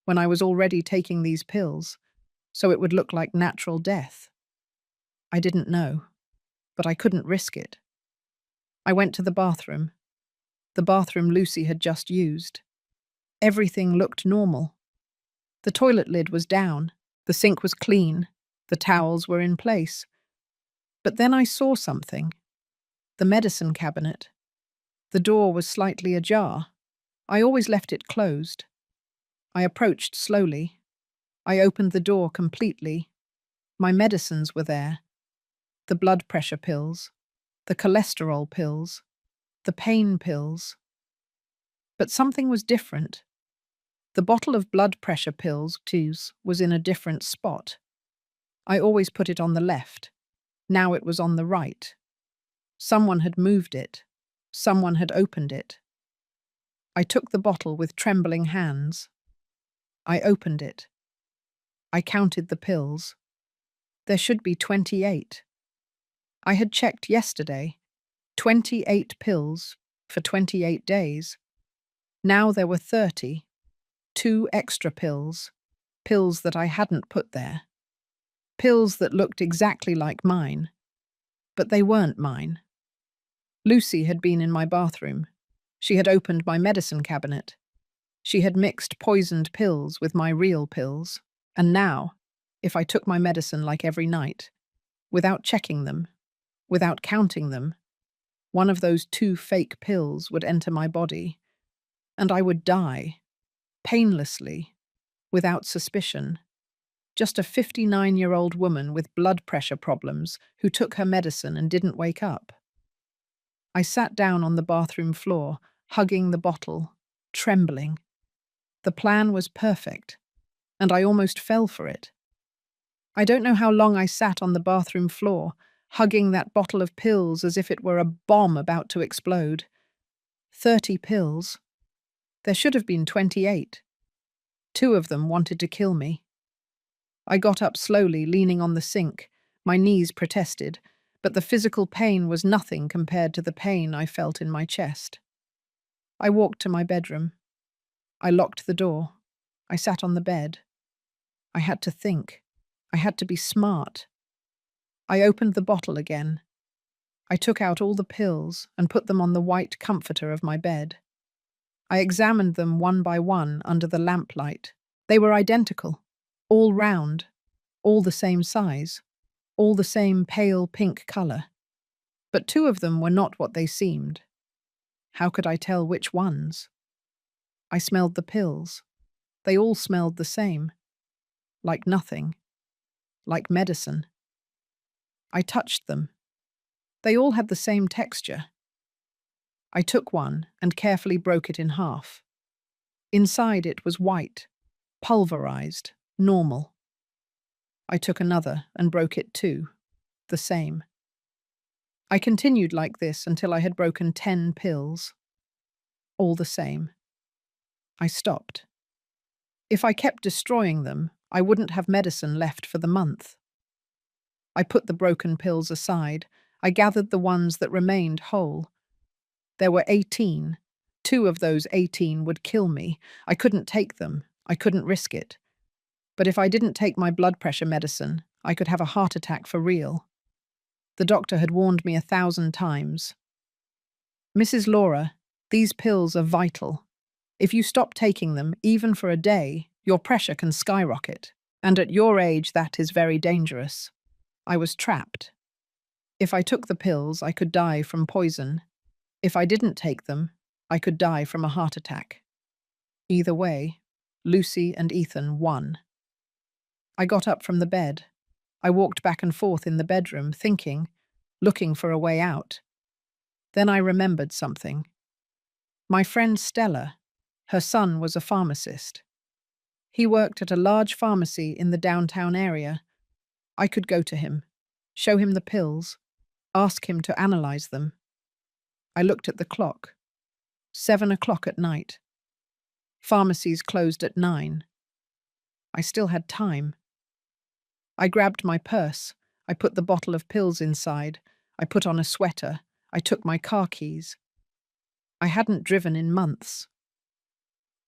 when I was already taking these pills, so it would look like natural death? I didn't know, but I couldn't risk it. I went to the bathroom Lucy had just used. Everything looked normal. The toilet lid was down, the sink was clean, the towels were in place. But then I saw something. The medicine cabinet. The door was slightly ajar. I always left it closed. I approached slowly. I opened the door completely. My medicines were there. The blood pressure pills, the cholesterol pills, the pain pills. But something was different. The bottle of blood pressure pills, was in a different spot. I always put it on the left. Now it was on the right. Someone had moved it. Someone had opened it. I took the bottle with trembling hands. I opened it. I counted the pills. There should be 28. I had checked yesterday. 28 pills for 28 days. Now there were 30. 2 extra pills. Pills that I hadn't put there. Pills that looked exactly like mine. But they weren't mine. Lucy had been in my bathroom. She had opened my medicine cabinet. She had mixed poisoned pills with my real pills. And now, if I took my medicine like every night, without checking them, without counting them, one of those 2 fake pills would enter my body, and I would die, painlessly, without suspicion. Just a 59-year-old woman with blood pressure problems who took her medicine and didn't wake up. I sat down on the bathroom floor, hugging the bottle, trembling. The plan was perfect, and I almost fell for it. I don't know how long I sat on the bathroom floor, hugging that bottle of pills as if it were a bomb about to explode. 30 pills. There should have been 28. 2 of them wanted to kill me. I got up slowly, leaning on the sink. My knees protested, but the physical pain was nothing compared to the pain I felt in my chest. I walked to my bedroom. I locked the door. I sat on the bed. I had to think. I had to be smart. I opened the bottle again. I took out all the pills and put them on the white comforter of my bed. I examined them one by one under the lamplight. They were identical, all round, all the same size, all the same pale pink colour. But 2 of them were not what they seemed. How could I tell which ones? I smelled the pills. They all smelled the same. Like nothing. Like medicine. I touched them. They all had the same texture. I took one and carefully broke it in half. Inside it was white, pulverized, normal. I took another and broke it too, the same. I continued like this until I had broken 10 pills. All the same. I stopped. If I kept destroying them, I wouldn't have medicine left for the month. I put the broken pills aside. I gathered the ones that remained whole. There were 18. 2 of those 18 would kill me. I couldn't take them. I couldn't risk it. But if I didn't take my blood pressure medicine, I could have a heart attack for real. The doctor had warned me 1,000 times. Mrs. Laura, these pills are vital. If you stop taking them, even for a day, your pressure can skyrocket. And at your age, that is very dangerous. I was trapped. If I took the pills, I could die from poison. If I didn't take them, I could die from a heart attack. Either way, Lucy and Ethan won. I got up from the bed. I walked back and forth in the bedroom, thinking, looking for a way out. Then I remembered something. My friend Stella, her son was a pharmacist. He worked at a large pharmacy in the downtown area. I could go to him, show him the pills, ask him to analyze them. I looked at the clock. 7 o'clock at night. Pharmacies closed at 9. I still had time. I grabbed my purse. I put the bottle of pills inside. I put on a sweater. I took my car keys. I hadn't driven in months.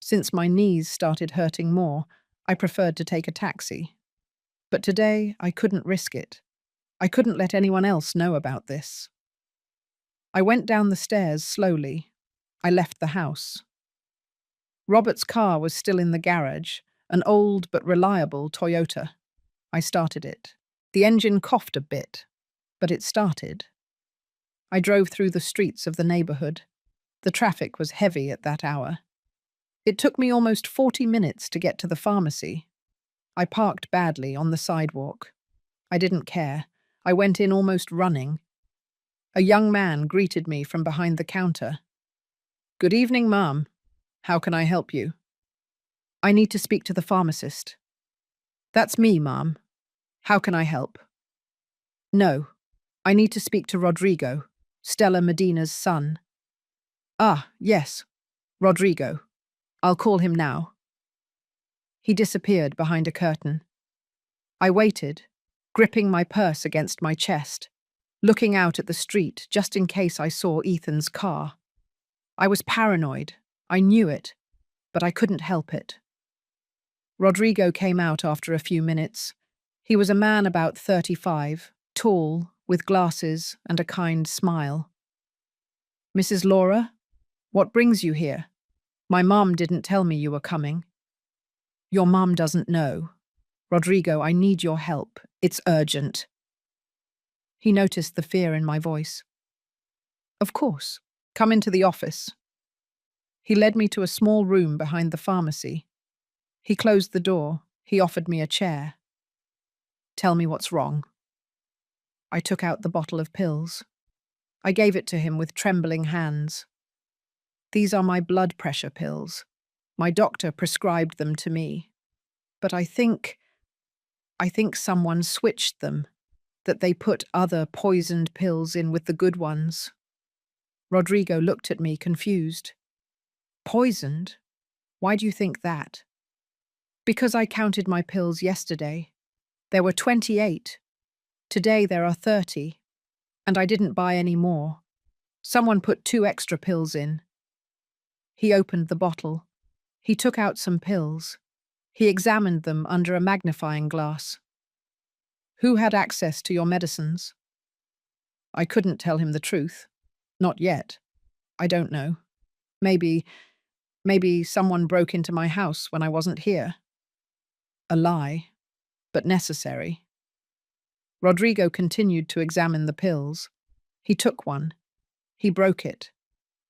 Since my knees started hurting more, I preferred to take a taxi. But today, I couldn't risk it. I couldn't let anyone else know about this. I went down the stairs slowly. I left the house. Robert's car was still in the garage, an old but reliable Toyota. I started it. The engine coughed a bit, but it started. I drove through the streets of the neighborhood. The traffic was heavy at that hour. It took me almost 40 minutes to get to the pharmacy. I parked badly on the sidewalk. I didn't care. I went in almost running. A young man greeted me from behind the counter. "Good evening, ma'am. How can I help you?" "I need to speak to the pharmacist." "That's me, ma'am. How can I help?" "No. I need to speak to Rodrigo, Stella Medina's son." "Ah, yes. Rodrigo. I'll call him now." He disappeared behind a curtain. I waited, gripping my purse against my chest, looking out at the street just in case I saw Ethan's car. I was paranoid. I knew it, but I couldn't help it. Rodrigo came out after a few minutes. He was a man about 35, tall, with glasses and a kind smile. "Mrs. Laura, what brings you here? My mom didn't tell me you were coming." "Your mom doesn't know. Rodrigo, I need your help. It's urgent." He noticed the fear in my voice. "Of course. Come into the office." He led me to a small room behind the pharmacy. He closed the door. He offered me a chair. "Tell me what's wrong." I took out the bottle of pills. I gave it to him with trembling hands. "These are my blood pressure pills. My doctor prescribed them to me. But I think someone switched them, that they put other poisoned pills in with the good ones." Rodrigo looked at me confused. "Poisoned? Why do you think that?" "Because I counted my pills yesterday. There were 28. Today there are 30. And I didn't buy any more. Someone put 2 extra pills in." He opened the bottle. He took out some pills. He examined them under a magnifying glass. "Who had access to your medicines?" I couldn't tell him the truth. Not yet. I don't know. Maybe someone broke into my house when I wasn't here. A lie, but necessary. Rodrigo continued to examine the pills. He took one. He broke it.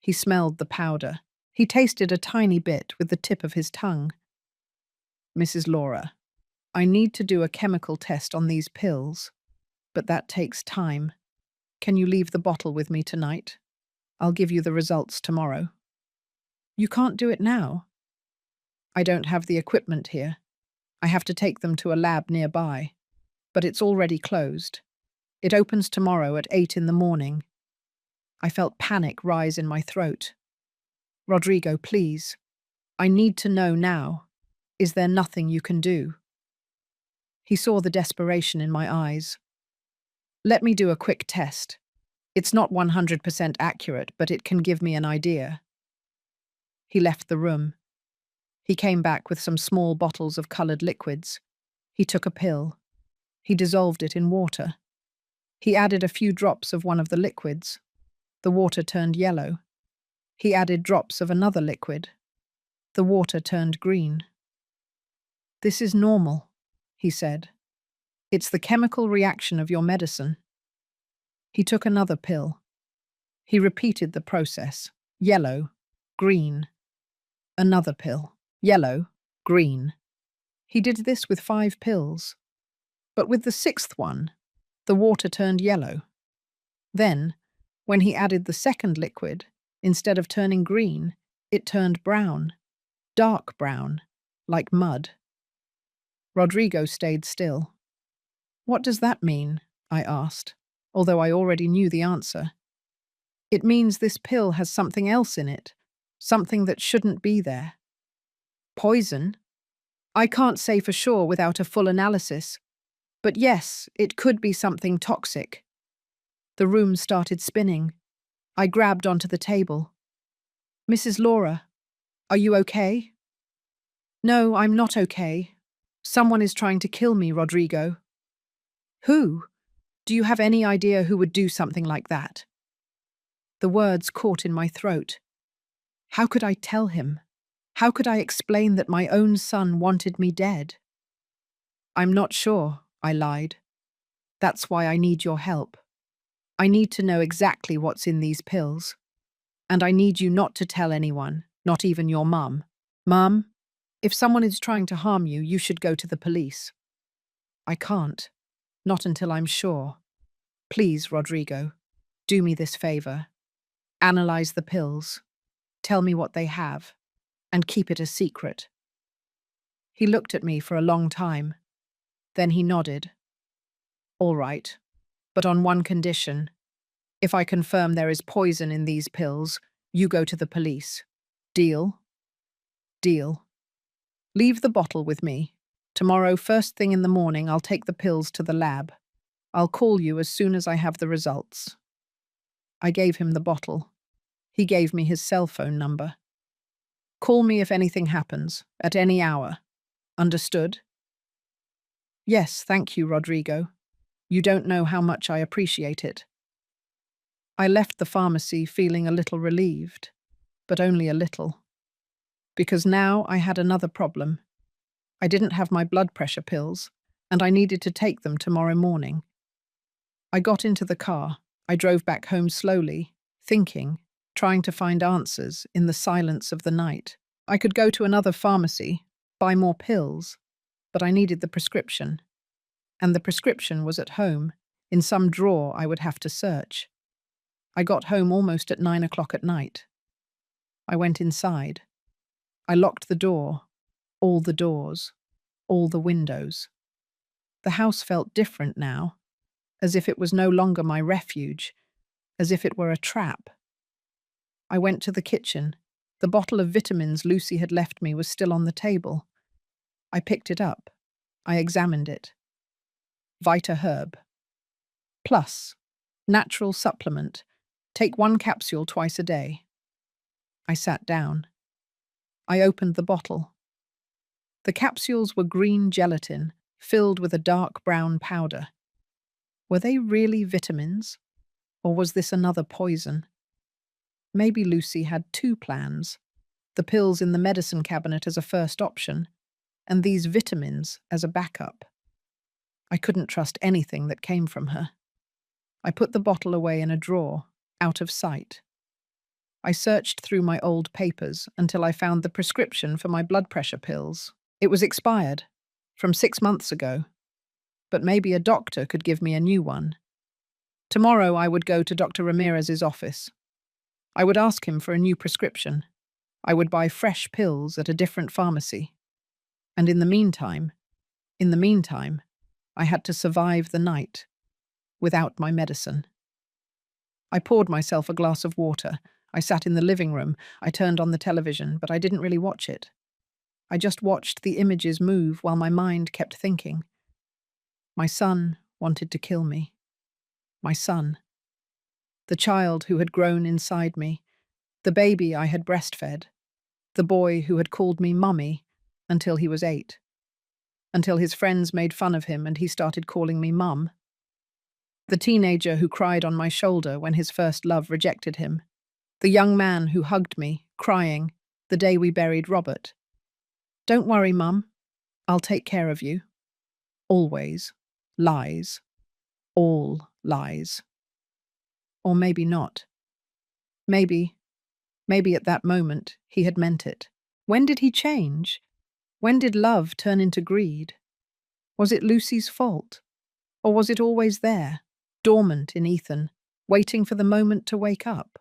He smelled the powder. He tasted a tiny bit with the tip of his tongue. "Mrs. Laura, I need to do a chemical test on these pills, but that takes time. Can you leave the bottle with me tonight? I'll give you the results tomorrow." "You can't do it now." "I don't have the equipment here. I have to take them to a lab nearby. But it's already closed. It opens tomorrow at 8 in the morning." I felt panic rise in my throat. "Rodrigo, please. I need to know now. Is there nothing you can do?" He saw the desperation in my eyes. "Let me do a quick test. It's not 100% accurate, but it can give me an idea." He left the room. He came back with some small bottles of colored liquids. He took a pill. He dissolved it in water. He added a few drops of one of the liquids. The water turned yellow. He added drops of another liquid. The water turned green. "This is normal," he said. "It's the chemical reaction of your medicine." He took another pill. He repeated the process. Yellow, green. Another pill. Yellow, green. He did this with 5 pills. But with the 6th one, the water turned yellow. Then, when he added the second liquid, instead of turning green, it turned brown, dark brown, like mud. Rodrigo stayed still. "What does that mean?" I asked, although I already knew the answer. "It means this pill has something else in it, something that shouldn't be there." Poison? I can't say for sure without a full analysis, but yes, it could be something toxic. The room started spinning. I grabbed onto the table. Mrs. Laura, are you okay? No, I'm not okay. Someone is trying to kill me, Rodrigo. Who? Do you have any idea who would do something like that? The words caught in my throat. How could I tell him? How could I explain that my own son wanted me dead? I'm not sure, I lied. That's why I need your help. I need to know exactly what's in these pills. And I need you not to tell anyone, not even your mum. Mum, if someone is trying to harm you, you should go to the police. I can't. Not until I'm sure. Please, Rodrigo, do me this favor. Analyze the pills. Tell me what they have. And keep it a secret. He looked at me for a long time. Then he nodded. All right, but on one condition. If I confirm there is poison in these pills, you go to the police. Deal? Deal. Leave the bottle with me. Tomorrow, first thing in the morning, I'll take the pills to the lab. I'll call you as soon as I have the results. I gave him the bottle. He gave me his cell phone number. Call me if anything happens, at any hour. Understood? Yes, thank you, Rodrigo. You don't know how much I appreciate it. I left the pharmacy feeling a little relieved, but only a little. Because now I had another problem. I didn't have my blood pressure pills, and I needed to take them tomorrow morning. I got into the car. I drove back home slowly, thinking, trying to find answers in the silence of the night. I could go to another pharmacy, buy more pills, but I needed the prescription. And the prescription was at home, in some drawer I would have to search. I got home almost at 9 o'clock at night. I went inside. I locked the door, all the doors, all the windows. The house felt different now, as if it was no longer my refuge, as if it were a trap. I went to the kitchen. The bottle of vitamins Lucy had left me was still on the table. I picked it up. I examined it. Vita Herb. Plus, natural supplement. Take 1 capsule twice a day. I sat down. I opened the bottle. The capsules were green gelatin, filled with a dark brown powder. Were they really vitamins? Or was this another poison? Maybe Lucy had 2 plans. The pills in the medicine cabinet as a first option, and these vitamins as a backup. I couldn't trust anything that came from her. I put the bottle away in a drawer, out of sight. I searched through my old papers until I found the prescription for my blood pressure pills. It was expired, from 6 months ago. But maybe a doctor could give me a new one. Tomorrow I would go to Dr. Ramirez's office. I would ask him for a new prescription. I would buy fresh pills at a different pharmacy. And in the meantime, I had to survive the night without my medicine. I poured myself a glass of water. I sat in the living room. I turned on the television, but I didn't really watch it. I just watched the images move while my mind kept thinking. My son wanted to kill me. My son. The child who had grown inside me. The baby I had breastfed. The boy who had called me mummy until he was 8. Until his friends made fun of him and he started calling me mum. The teenager who cried on my shoulder when his first love rejected him. The young man who hugged me, crying, the day we buried Robert. Don't worry, Mum. I'll take care of you. Always. Lies. All lies. Or maybe not. Maybe at that moment, he had meant it. When did he change? When did love turn into greed? Was it Lucy's fault? Or was it always there, dormant in Ethan, waiting for the moment to wake up?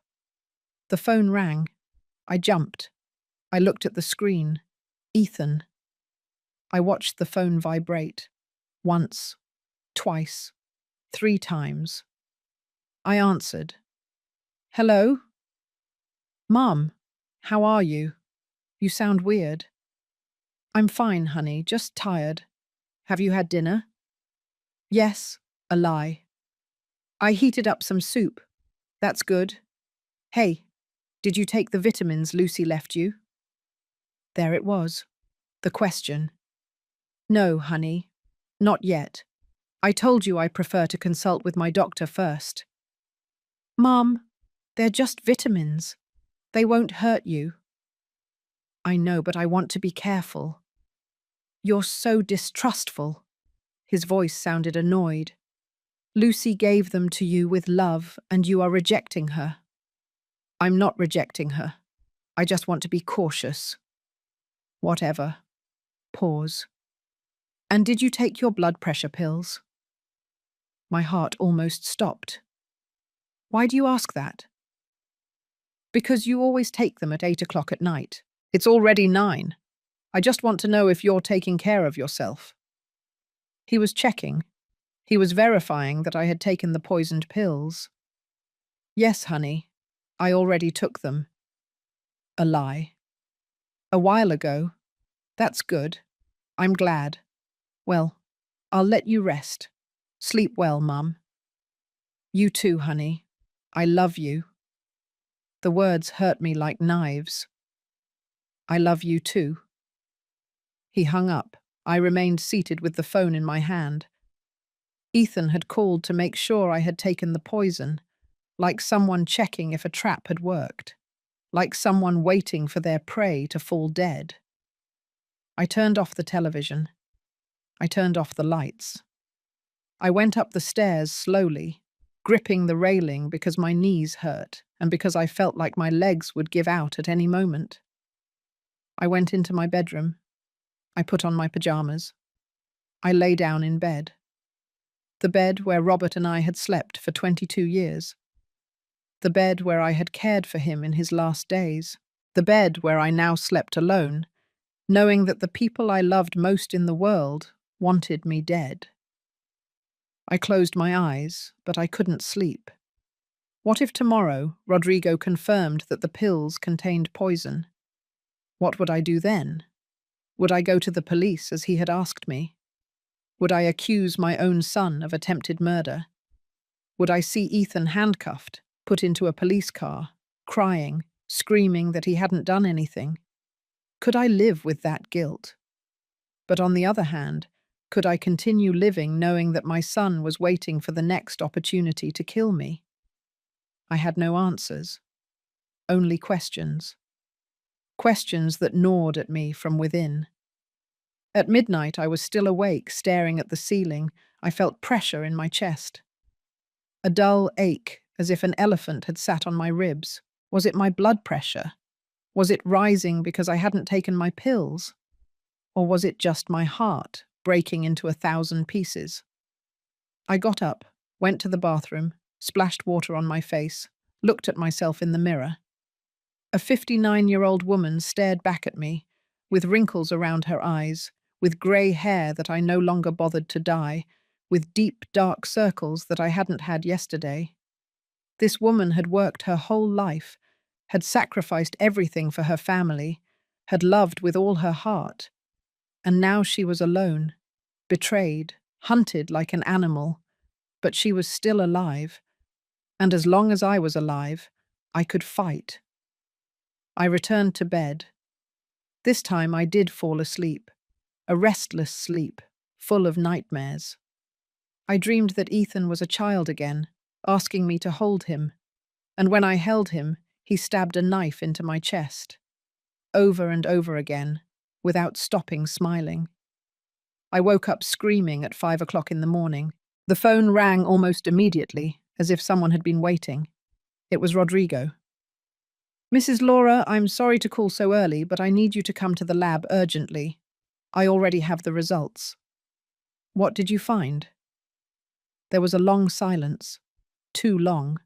The phone rang. I jumped. I looked at the screen. Ethan. I watched the phone vibrate. Once, twice, 3 times. I answered. Hello? Mum, how are you? You sound weird. I'm fine, honey, just tired. Have you had dinner? Yes, a lie. I heated up some soup. That's good. Hey, did you take the vitamins Lucy left you? There it was. The question. No, honey. Not yet. I told you I prefer to consult with my doctor first. Mom, they're just vitamins. They won't hurt you. I know, but I want to be careful. You're so distrustful. His voice sounded annoyed. Lucy gave them to you with love, and you are rejecting her. I'm not rejecting her. I just want to be cautious. Whatever. Pause. And did you take your blood pressure pills? My heart almost stopped. Why do you ask that? Because you always take them at 8 o'clock at night. It's already 9. I just want to know if you're taking care of yourself. He was checking. He was verifying that I had taken the poisoned pills. Yes, honey. I already took them. A lie. A while ago. That's good. I'm glad. Well, I'll let you rest. Sleep well, Mum. You too, honey. I love you. The words hurt me like knives. I love you too. He hung up. I remained seated with the phone in my hand. Ethan had called to make sure I had taken the poison, like someone checking if a trap had worked, like someone waiting for their prey to fall dead. I turned off the television. I turned off the lights. I went up the stairs slowly, gripping the railing because my knees hurt and because I felt like my legs would give out at any moment. I went into my bedroom. I put on my pajamas. I lay down in bed. The bed where Robert and I had slept for 22 years. The bed where I had cared for him in his last days. The bed where I now slept alone, knowing that the people I loved most in the world wanted me dead. I closed my eyes, but I couldn't sleep. What if tomorrow Rodrigo confirmed that the pills contained poison? What would I do then? Would I go to the police as he had asked me? Would I accuse my own son of attempted murder? Would I see Ethan handcuffed, put into a police car, crying, screaming that he hadn't done anything? Could I live with that guilt? But on the other hand, could I continue living knowing that my son was waiting for the next opportunity to kill me? I had no answers, only questions. Questions that gnawed at me from within. At midnight, I was still awake, staring at the ceiling. I felt pressure in my chest. A dull ache, as if an elephant had sat on my ribs. Was it my blood pressure? Was it rising because I hadn't taken my pills? Or was it just my heart breaking into 1,000 pieces? I got up, went to the bathroom, splashed water on my face, looked at myself in the mirror. A 59-year-old woman stared back at me, with wrinkles around her eyes, with grey hair that I no longer bothered to dye, with deep, dark circles that I hadn't had yesterday. This woman had worked her whole life, had sacrificed everything for her family, had loved with all her heart. And now she was alone, betrayed, hunted like an animal, but she was still alive. And as long as I was alive, I could fight. I returned to bed. This time I did fall asleep, a restless sleep, full of nightmares. I dreamed that Ethan was a child again, asking me to hold him, and when I held him, he stabbed a knife into my chest. Over and over again, without stopping smiling. I woke up screaming at 5 o'clock in the morning. The phone rang almost immediately, as if someone had been waiting. It was Rodrigo. Mrs. Laura, I'm sorry to call so early, but I need you to come to the lab urgently. I already have the results. What did you find? There was a long silence. Too long.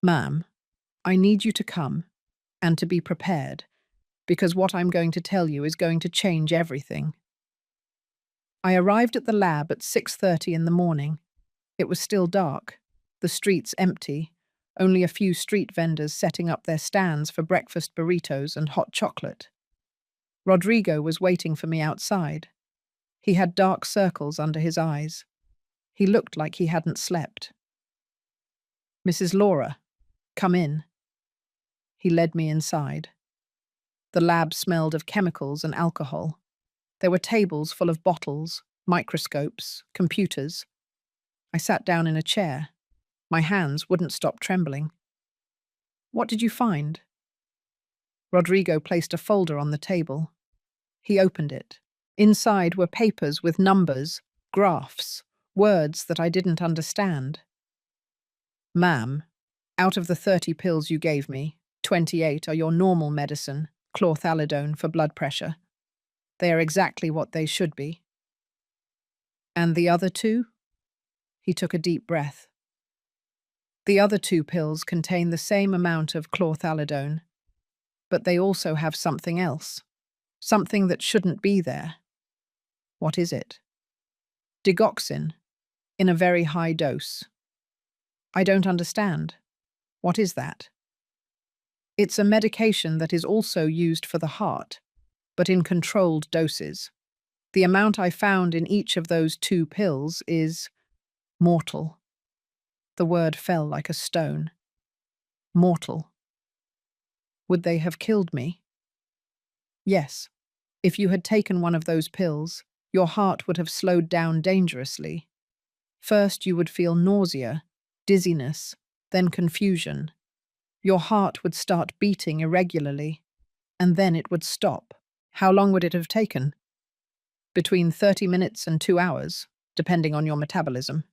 Ma'am, I need you to come, and to be prepared, because what I'm going to tell you is going to change everything. I arrived at the lab at 6:30 in the morning. It was still dark, the streets empty, only a few street vendors setting up their stands for breakfast burritos and hot chocolate. Rodrigo was waiting for me outside. He had dark circles under his eyes. He looked like he hadn't slept. "Mrs. Laura, come in." He led me inside. The lab smelled of chemicals and alcohol. There were tables full of bottles, microscopes, computers. I sat down in a chair. My hands wouldn't stop trembling. "What did you find?" Rodrigo placed a folder on the table. He opened it. Inside were papers with numbers, graphs, words that I didn't understand. "Ma'am, out of the 30 pills you gave me, 28 are your normal medicine, chlorthalidone for blood pressure. They are exactly what they should be." "And the other two?" He took a deep breath. "The other 2 pills contain the same amount of chlorthalidone, but they also have something else, something that shouldn't be there." "What is it?" "Digoxin, in a very high dose." "I don't understand. What is that?" "It's a medication that is also used for the heart, but in controlled doses. The amount I found in each of those 2 pills is mortal." The word fell like a stone. Mortal. Would they have killed me? Yes. If you had taken one of those pills, your heart would have slowed down dangerously. First, you would feel nausea, dizziness, then confusion. Your heart would start beating irregularly, and then it would stop. How long would it have taken? Between 30 minutes and 2 hours, depending on your metabolism.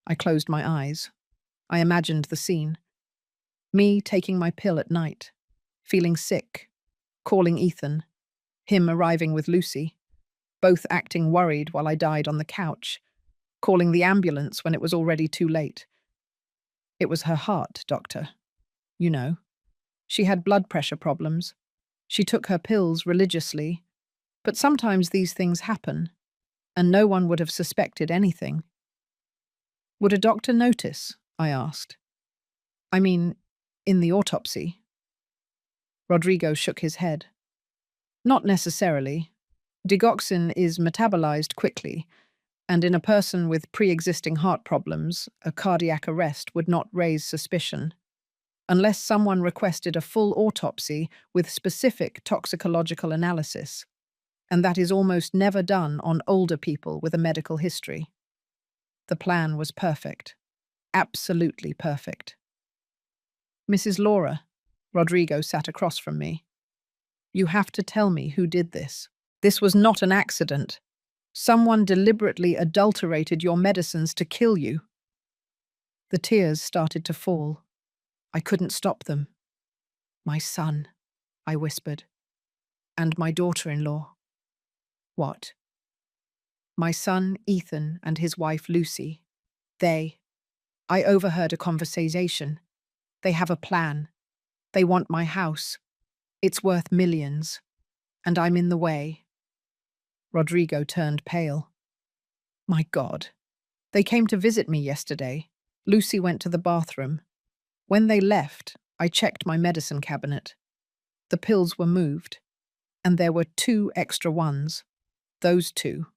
I closed my eyes. I imagined the scene. Me taking my pill at night, feeling sick, calling Ethan, him arriving with Lucy, both acting worried while I died on the couch, calling the ambulance when it was already too late. "It was her heart, doctor. You know. She had blood pressure problems. She took her pills religiously, but sometimes these things happen, and no one would have suspected anything." "Would a doctor notice?" I asked. "I mean, in the autopsy?" Rodrigo shook his head. "Not necessarily. Digoxin is metabolized quickly, and in a person with pre-existing heart problems, a cardiac arrest would not raise suspicion, unless someone requested a full autopsy with specific toxicological analysis, and that is almost never done on older people with a medical history." The plan was perfect. Absolutely perfect. "Mrs. Laura," Rodrigo sat across from me, "you have to tell me who did this. This was not an accident. Someone deliberately adulterated your medicines to kill you." The tears started to fall. I couldn't stop them. "My son," I whispered, "and my daughter-in-law." "What?" "My son, Ethan, and his wife, Lucy. I overheard a conversation. They have a plan. They want my house. It's worth millions. And I'm in the way." Rodrigo turned pale. "My God. They came to visit me yesterday. Lucy went to the bathroom. When they left, I checked my medicine cabinet. The pills were moved, and there were 2 extra ones. Those 2.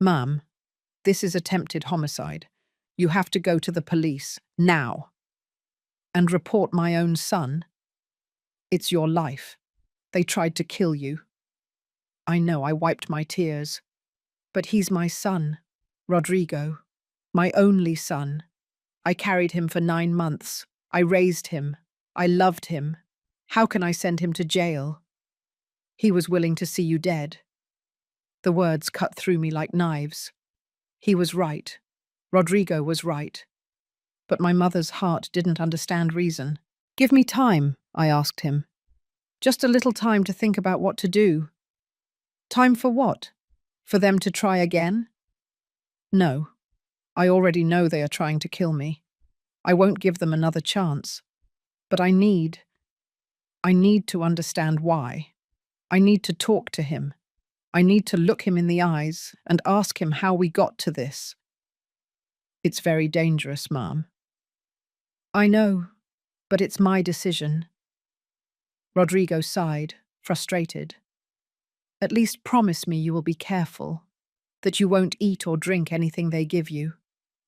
Ma'am, this is attempted homicide. You have to go to the police, now. And report my own son. It's your life. They tried to kill you." I know, I wiped my tears. "But he's my son, Rodrigo. My only son. I carried him for 9 months. I raised him. I loved him. How can I send him to jail? He was willing to see you dead." The words cut through me like knives. He was right. Rodrigo was right. But my mother's heart didn't understand reason. "Give me time," I asked him. "Just a little time to think about what to do." "Time for what? For them to try again?" "No. I already know they are trying to kill me. I won't give them another chance. But I need to understand why. I need to talk to him. I need to look him in the eyes and ask him how we got to this." "It's very dangerous, Ma'am." "I know, but it's my decision." Rodrigo sighed. frustrated. At least promise me you will be careful, that you won't eat or drink anything they give you,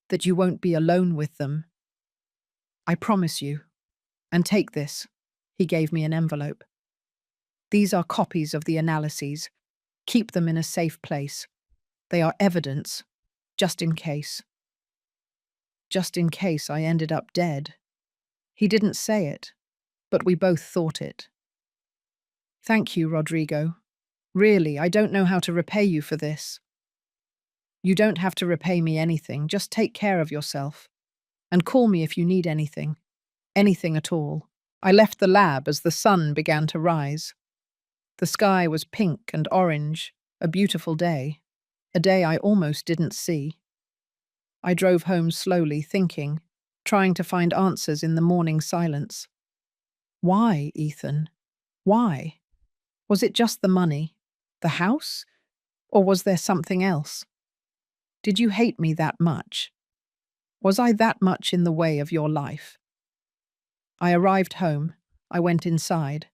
that you won't be alone with them. I promise you. And take this. He gave me an envelope. These are copies of the analyses. Keep them in a safe place. They are evidence, just in case. Just in case I ended up dead. He didn't say it, but we both thought it. Thank you, Rodrigo. Really, I don't know how to repay you for this. You don't have to repay me anything, just take care of yourself. And call me if you need anything. Anything at all. I left the lab as the sun began to rise. The sky was pink and orange, a beautiful day. A day I almost didn't see. I drove home slowly, thinking, trying to find answers in the morning silence. Why, Ethan? Why? Was it just the money? The house? Or was there something else? Did you hate me that much? Was I that much in the way of your life? I arrived home. I went inside.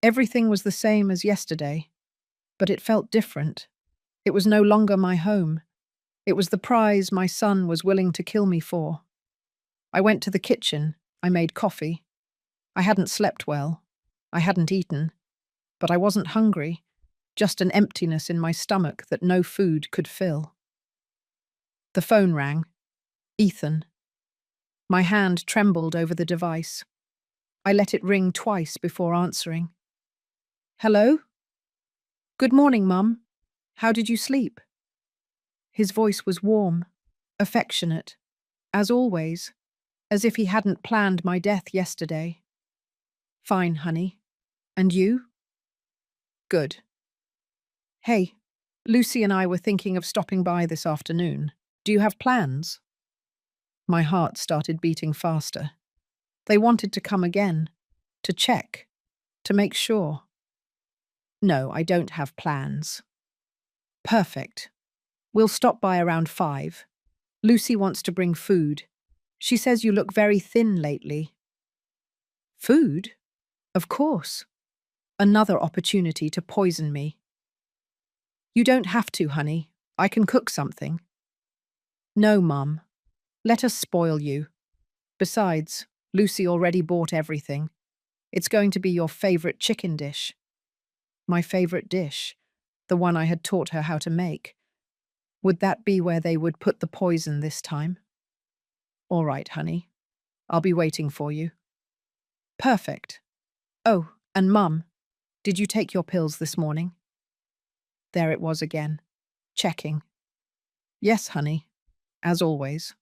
Everything was the same as yesterday, but it felt different. It was no longer my home. It was the prize my son was willing to kill me for. I went to the kitchen. I made coffee. I hadn't slept well. I hadn't eaten. But I wasn't hungry, just an emptiness in my stomach that no food could fill. The phone rang. Ethan. My hand trembled over the device. I let it ring twice before answering. Hello? Good morning, Mum. How did you sleep? His voice was warm, affectionate, as always, as if he hadn't planned my death yesterday. Fine, honey. And you? Good. Hey, Lucy and I were thinking of stopping by this afternoon. Do you have plans? My heart started beating faster. They wanted to come again, to check, to make sure. No, I don't have plans. Perfect. We'll stop by around 5. Lucy wants to bring food. She says you look very thin lately. Food? Of course. Another opportunity to poison me. You don't have to, honey. I can cook something. No, Mum. Let us spoil you. Besides, Lucy already bought everything. It's going to be your favourite chicken dish. My favourite dish, the one I had taught her how to make. Would that be where they would put the poison this time? All right, honey. I'll be waiting for you. Perfect. Oh, and Mum, did you take your pills this morning? There it was again. Checking. Yes, honey. As always.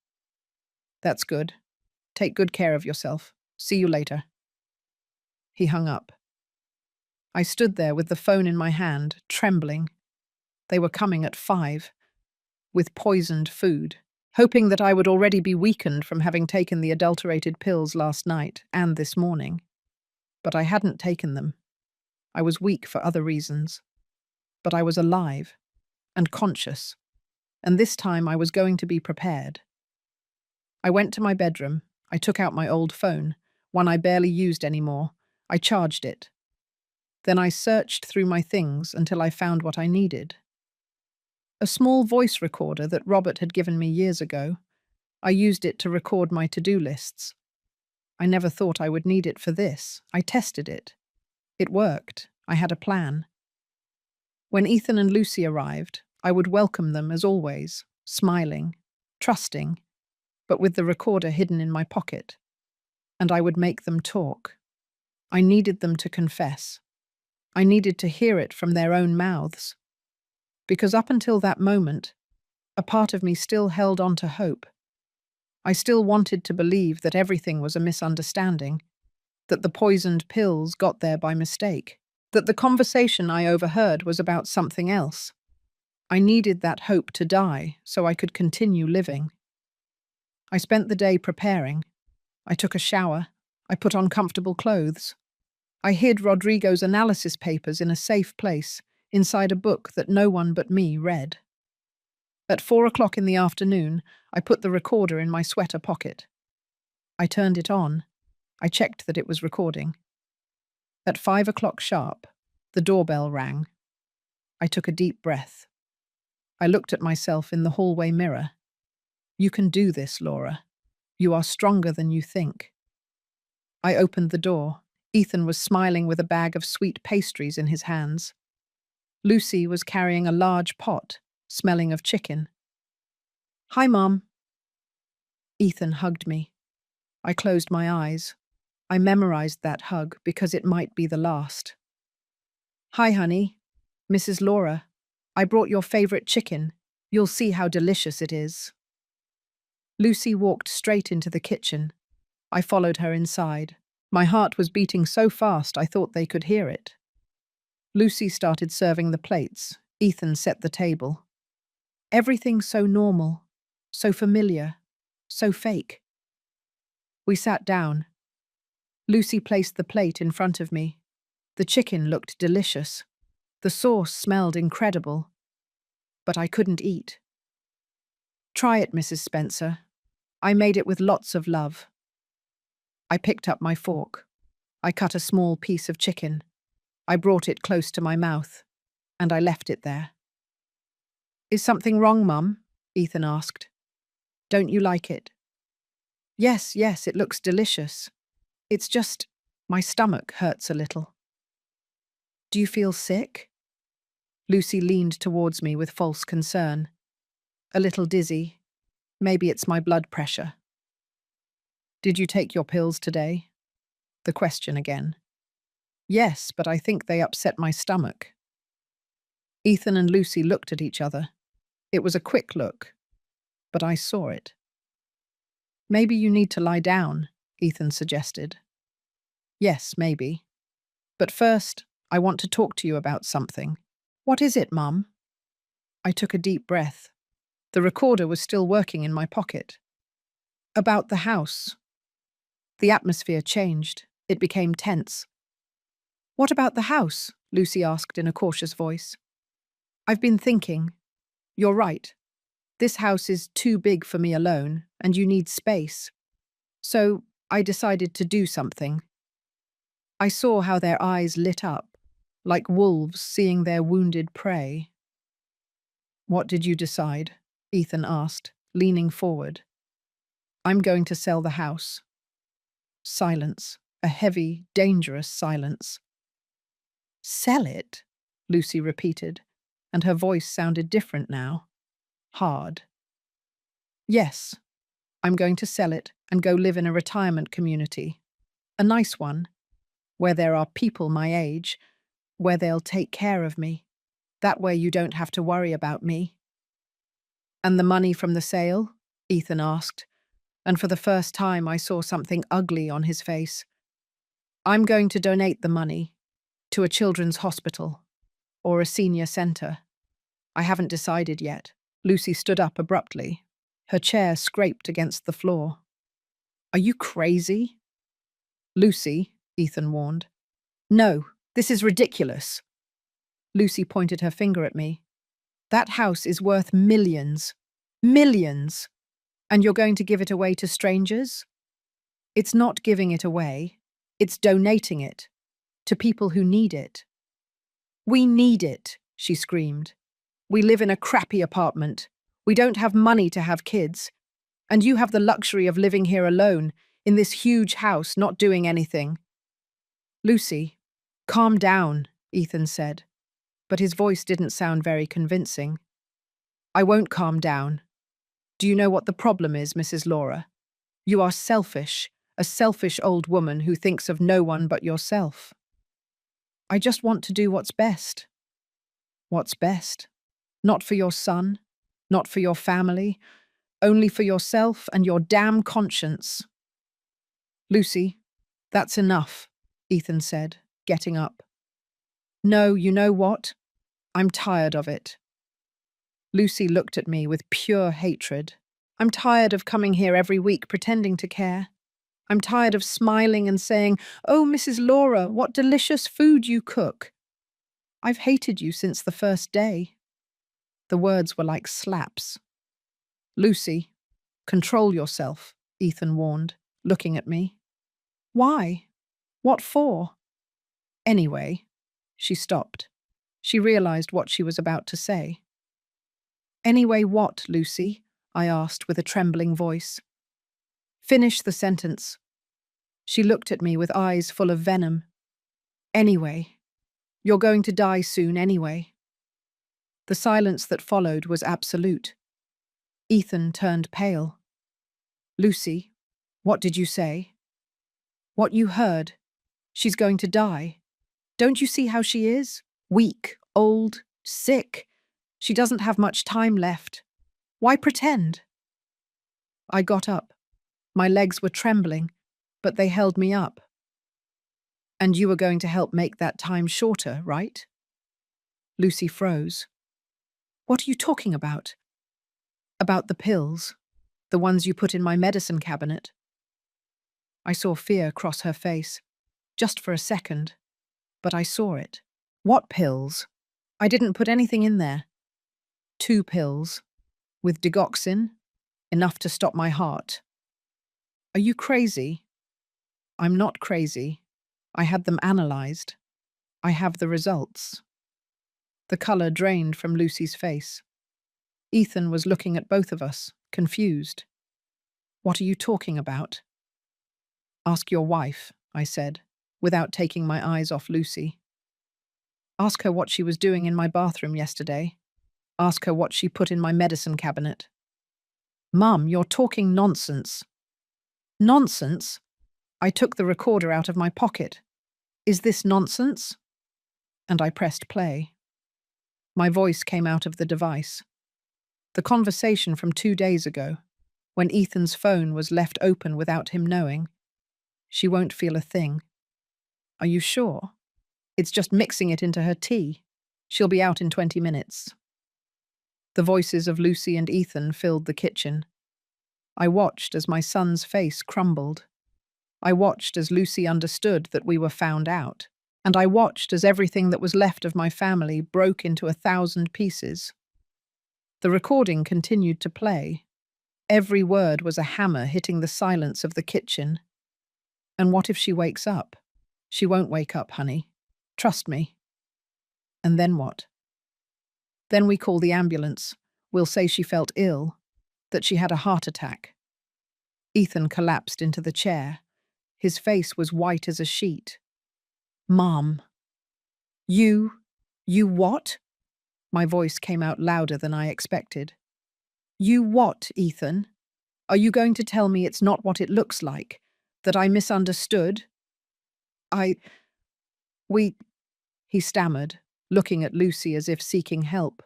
That's good. Take good care of yourself. See you later. He hung up. I stood there with the phone in my hand, trembling. They were coming at 5, with poisoned food, hoping that I would already be weakened from having taken the adulterated pills last night and this morning. But I hadn't taken them. I was weak for other reasons. But I was alive and conscious, and this time I was going to be prepared. I went to my bedroom. I took out my old phone, one I barely used anymore. I charged it. Then I searched through my things until I found what I needed. A small voice recorder that Robert had given me years ago. I used it to record my to-do lists. I never thought I would need it for this. I tested it. It worked. I had a plan. When Ethan and Lucy arrived, I would welcome them as always, smiling, trusting, but with the recorder hidden in my pocket. And I would make them talk. I needed them to confess. I needed to hear it from their own mouths. Because up until that moment, a part of me still held on to hope. I still wanted to believe that everything was a misunderstanding, that the poisoned pills got there by mistake, that the conversation I overheard was about something else. I needed that hope to die so I could continue living. I spent the day preparing. I took a shower. I put on comfortable clothes. I hid Rodrigo's analysis papers in a safe place, inside a book that no one but me read. At 4 o'clock in the afternoon, I put the recorder in my sweater pocket. I turned it on. I checked that it was recording. At 5 o'clock sharp, The doorbell rang. I took a deep breath. I looked at myself in the hallway mirror. You can do this, Laura. You are stronger than you think. I opened the door. Ethan was smiling with a bag of sweet pastries in his hands. Lucy was carrying a large pot, smelling of chicken. Hi, Mom. Ethan hugged me. I closed my eyes. I memorized that hug because it might be the last. Hi, honey. Mrs. Laura. I brought your favorite chicken. You'll see how delicious it is. Lucy walked straight into the kitchen. I followed her inside. My heart was beating so fast I thought they could hear it. Lucy started serving the plates. Ethan set the table. Everything so normal, so familiar, so fake. We sat down. Lucy placed the plate in front of me. The chicken looked delicious. The sauce smelled incredible. But I couldn't eat. Try it, Mrs. Spencer. I made it with lots of love. I picked up my fork. I cut a small piece of chicken. I brought it close to my mouth, and I left it there. Is something wrong, Mum? Ethan asked. Don't you like it? Yes, it looks delicious. It's just, my stomach hurts a little. Do you feel sick? Lucy leaned towards me with false concern. A little dizzy. Maybe it's my blood pressure. Did you take your pills today? The question again. Yes, but I think they upset my stomach. Ethan and Lucy looked at each other. It was a quick look, but I saw it. Maybe you need to lie down, Ethan suggested. Yes, maybe. But first, I want to talk to you about something. What is it, Mum? I took a deep breath. The recorder was still working in my pocket. About the house. The atmosphere changed. It became tense. What about the house? Lucy asked in a cautious voice. I've been thinking. You're right. This house is too big for me alone, and you need space. So I decided to do something. I saw how their eyes lit up, like wolves seeing their wounded prey. What did you decide? Ethan asked, leaning forward. I'm going to sell the house. Silence, a heavy, dangerous silence. Sell it? Lucy repeated, and her voice sounded different now. Hard. Yes, I'm going to sell it and go live in a retirement community. A nice one, where there are people my age, where they'll take care of me. That way you don't have to worry about me. And the money from the sale? Ethan asked, and for the first time I saw something ugly on his face. I'm going to donate the money to a children's hospital or a senior centre. I haven't decided yet. Lucy stood up abruptly. Her chair scraped against the floor. Are you crazy? Lucy, Ethan warned. No, this is ridiculous. Lucy pointed her finger at me. That house is worth millions. Millions. And you're going to give it away to strangers? It's not giving it away. It's donating it to people who need it. We need it, she screamed. We live in a crappy apartment. We don't have money to have kids. And you have the luxury of living here alone, in this huge house, not doing anything. Lucy, calm down, Ethan said, but his voice didn't sound very convincing. I won't calm down. Do you know what the problem is, Mrs. Laura? You are selfish, a selfish old woman who thinks of no one but yourself. I just want to do what's best. What's best? Not for your son, not for your family, only for yourself and your damn conscience. Lucy, that's enough, Ethan said, getting up. No, you know what? I'm tired of it. Lucy looked at me with pure hatred. I'm tired of coming here every week pretending to care. I'm tired of smiling and saying, "Oh, Mrs. Laura, what delicious food you cook." I've hated you since the first day. The words were like slaps. Lucy, control yourself, Ethan warned, looking at me. Why? What for? Anyway, She stopped. She realized what she was about to say. Anyway, what, Lucy? I asked with a trembling voice. Finish the sentence. She looked at me with eyes full of venom. Anyway. You're going to die soon anyway. The silence that followed was absolute. Ethan turned pale. Lucy, what did you say? What you heard. She's going to die. Don't you see how she is? Weak, old, sick. She doesn't have much time left. Why pretend? I got up. My legs were trembling, but they held me up. And you were going to help make that time shorter, right? Lucy froze. What are you talking about? About the pills, the ones you put in my medicine cabinet. I saw fear cross her face, just for a second, but I saw it. What pills? I didn't put anything in there. 2 pills, with digoxin, enough to stop my heart. Are you crazy? I'm not crazy. I had them analyzed. I have the results. The color drained from Lucy's face. Ethan was looking at both of us, confused. What are you talking about? Ask your wife, I said, without taking my eyes off Lucy. Ask her what she was doing in my bathroom yesterday. Ask her what she put in my medicine cabinet. Mum, you're talking nonsense. Nonsense? I took the recorder out of my pocket. Is this nonsense? And I pressed play. My voice came out of the device. The conversation from 2 days ago, when Ethan's phone was left open without him knowing. She won't feel a thing. Are you sure? It's just mixing it into her tea. She'll be out in 20 minutes. The voices of Lucy and Ethan filled the kitchen. I watched as my son's face crumbled. I watched as Lucy understood that we were found out. And I watched as everything that was left of my family broke into 1,000 pieces. The recording continued to play. Every word was a hammer hitting the silence of the kitchen. And what if she wakes up? She won't wake up, honey. Trust me. And then what? Then we call the ambulance. We'll say she felt ill, that she had a heart attack. Ethan collapsed into the chair. His face was white as a sheet. Mom. You what? My voice came out louder than I expected. You what, Ethan? Are you going to tell me it's not what it looks like? That I misunderstood? He stammered, looking at Lucy as if seeking help.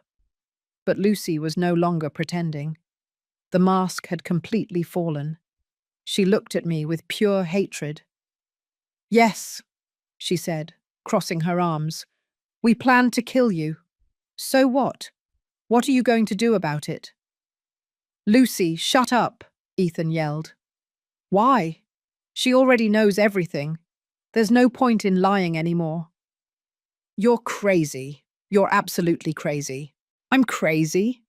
But Lucy was no longer pretending. The mask had completely fallen. She looked at me with pure hatred. Yes, she said, crossing her arms. We planned to kill you. So what? What are you going to do about it? Lucy, shut up, Ethan yelled. Why? She already knows everything. There's no point in lying anymore. You're crazy. You're absolutely crazy. I'm crazy?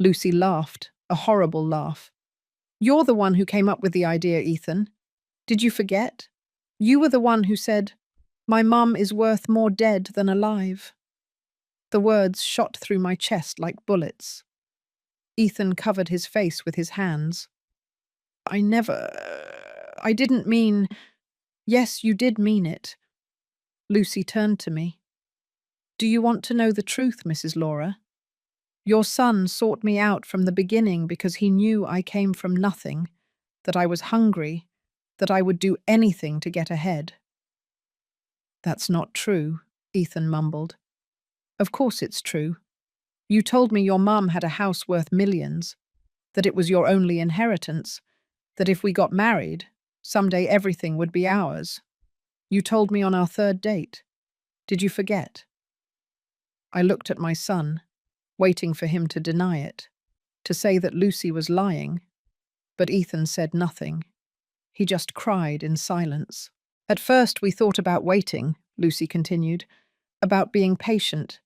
Lucy laughed, a horrible laugh. You're the one who came up with the idea, Ethan. Did you forget? You were the one who said, my mum is worth more dead than alive. The words shot through my chest like bullets. Ethan covered his face with his hands. I didn't mean... Yes, you did mean it. Lucy turned to me. Do you want to know the truth, Mrs. Laura? Your son sought me out from the beginning because he knew I came from nothing, that I was hungry, that I would do anything to get ahead. That's not true, Ethan mumbled. Of course it's true. You told me your mum had a house worth millions, that it was your only inheritance, that if we got married, someday everything would be ours. You told me on our 3rd date. Did you forget? I looked at my son, waiting for him to deny it, to say that Lucy was lying, but Ethan said nothing. He just cried in silence. At first we thought about waiting, Lucy continued, about being patient.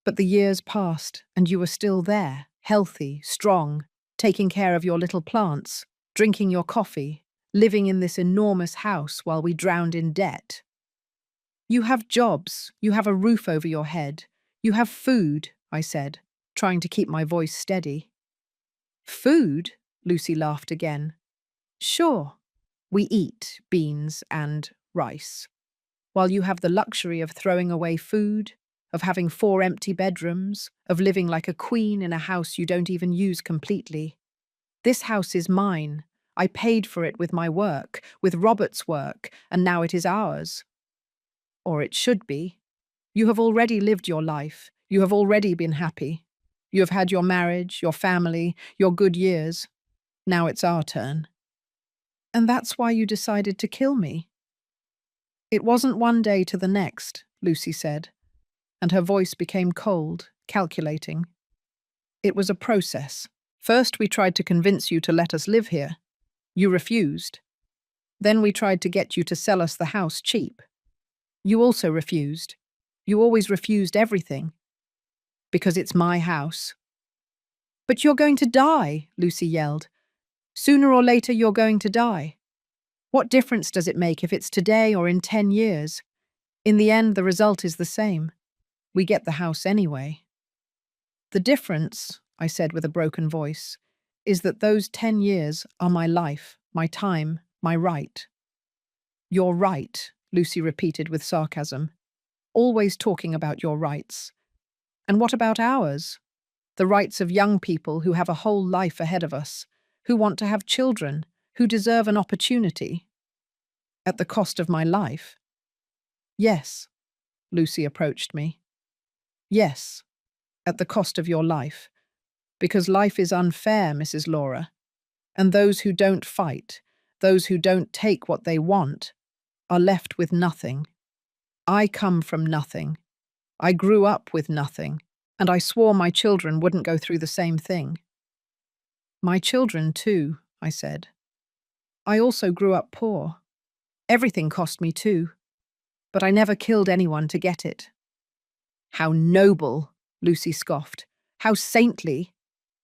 But the years passed, and you were still there, healthy, strong, taking care of your little plants, drinking your coffee, living in this enormous house while we drowned in debt. You have jobs, you have a roof over your head, you have food, I said, trying to keep my voice steady. Food? Lucy laughed again. Sure, we eat beans and rice, while you have the luxury of throwing away food, of having 4 empty bedrooms, of living like a queen in a house you don't even use completely. This house is mine. I paid for it with my work, with Robert's work, and now it is ours. Or it should be. You have already lived your life. You have already been happy. You have had your marriage, your family, your good years. Now it's our turn. And that's why you decided to kill me. It wasn't one day to the next, Lucy said, and her voice became cold, calculating. It was a process. First, we tried to convince you to let us live here. You refused. Then we tried to get you to sell us the house cheap. You also refused. You always refused everything. Because it's my house. But you're going to die, Lucy yelled. Sooner or later you're going to die. What difference does it make if it's today or in 10 years? In the end, the result is the same. We get the house anyway. The difference, I said with a broken voice, is that those 10 years are my life, my time, my right. Your right, Lucy repeated with sarcasm. Always talking about your rights. And what about ours? The rights of young people who have a whole life ahead of us, who want to have children, who deserve an opportunity. At the cost of my life? Yes, Lucy approached me. Yes, at the cost of your life. Because life is unfair, Mrs. Laura. And those who don't fight, those who don't take what they want, are left with nothing. I come from nothing. I grew up with nothing, and I swore my children wouldn't go through the same thing. My children, too, I said. I also grew up poor. Everything cost me too, but I never killed anyone to get it. How noble, Lucy scoffed. How saintly.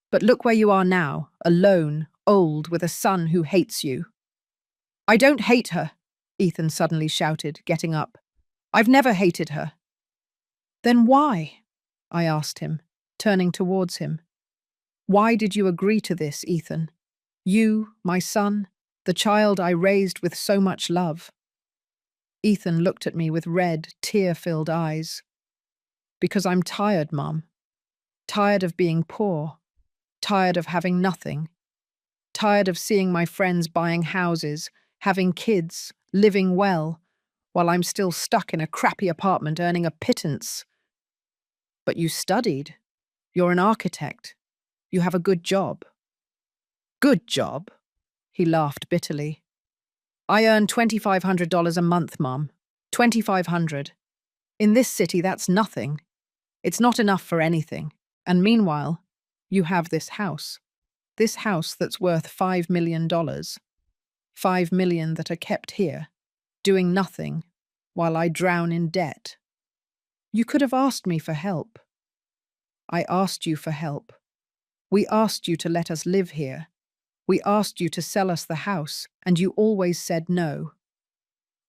But look where you are now, alone, old, with a son who hates you. I don't hate her, Ethan suddenly shouted, getting up. I've never hated her. Then why? I asked him, turning towards him. Why did you agree to this, Ethan? You, my son, the child I raised with so much love. Ethan looked at me with red, tear-filled eyes. Because I'm tired, Mum. Tired of being poor. Tired of having nothing. Tired of seeing my friends buying houses, having kids, living well, while I'm still stuck in a crappy apartment earning a pittance. But you studied. You're an architect. You have a good job. Good job? He laughed bitterly. I earn $2,500 a month, Mum. $2,500. In this city, that's nothing. It's not enough for anything. And meanwhile, you have this house. This house that's worth $5 million. $5 million that are kept here, doing nothing, while I drown in debt. You could have asked me for help. I asked you for help. We asked you to let us live here. We asked you to sell us the house, and you always said no.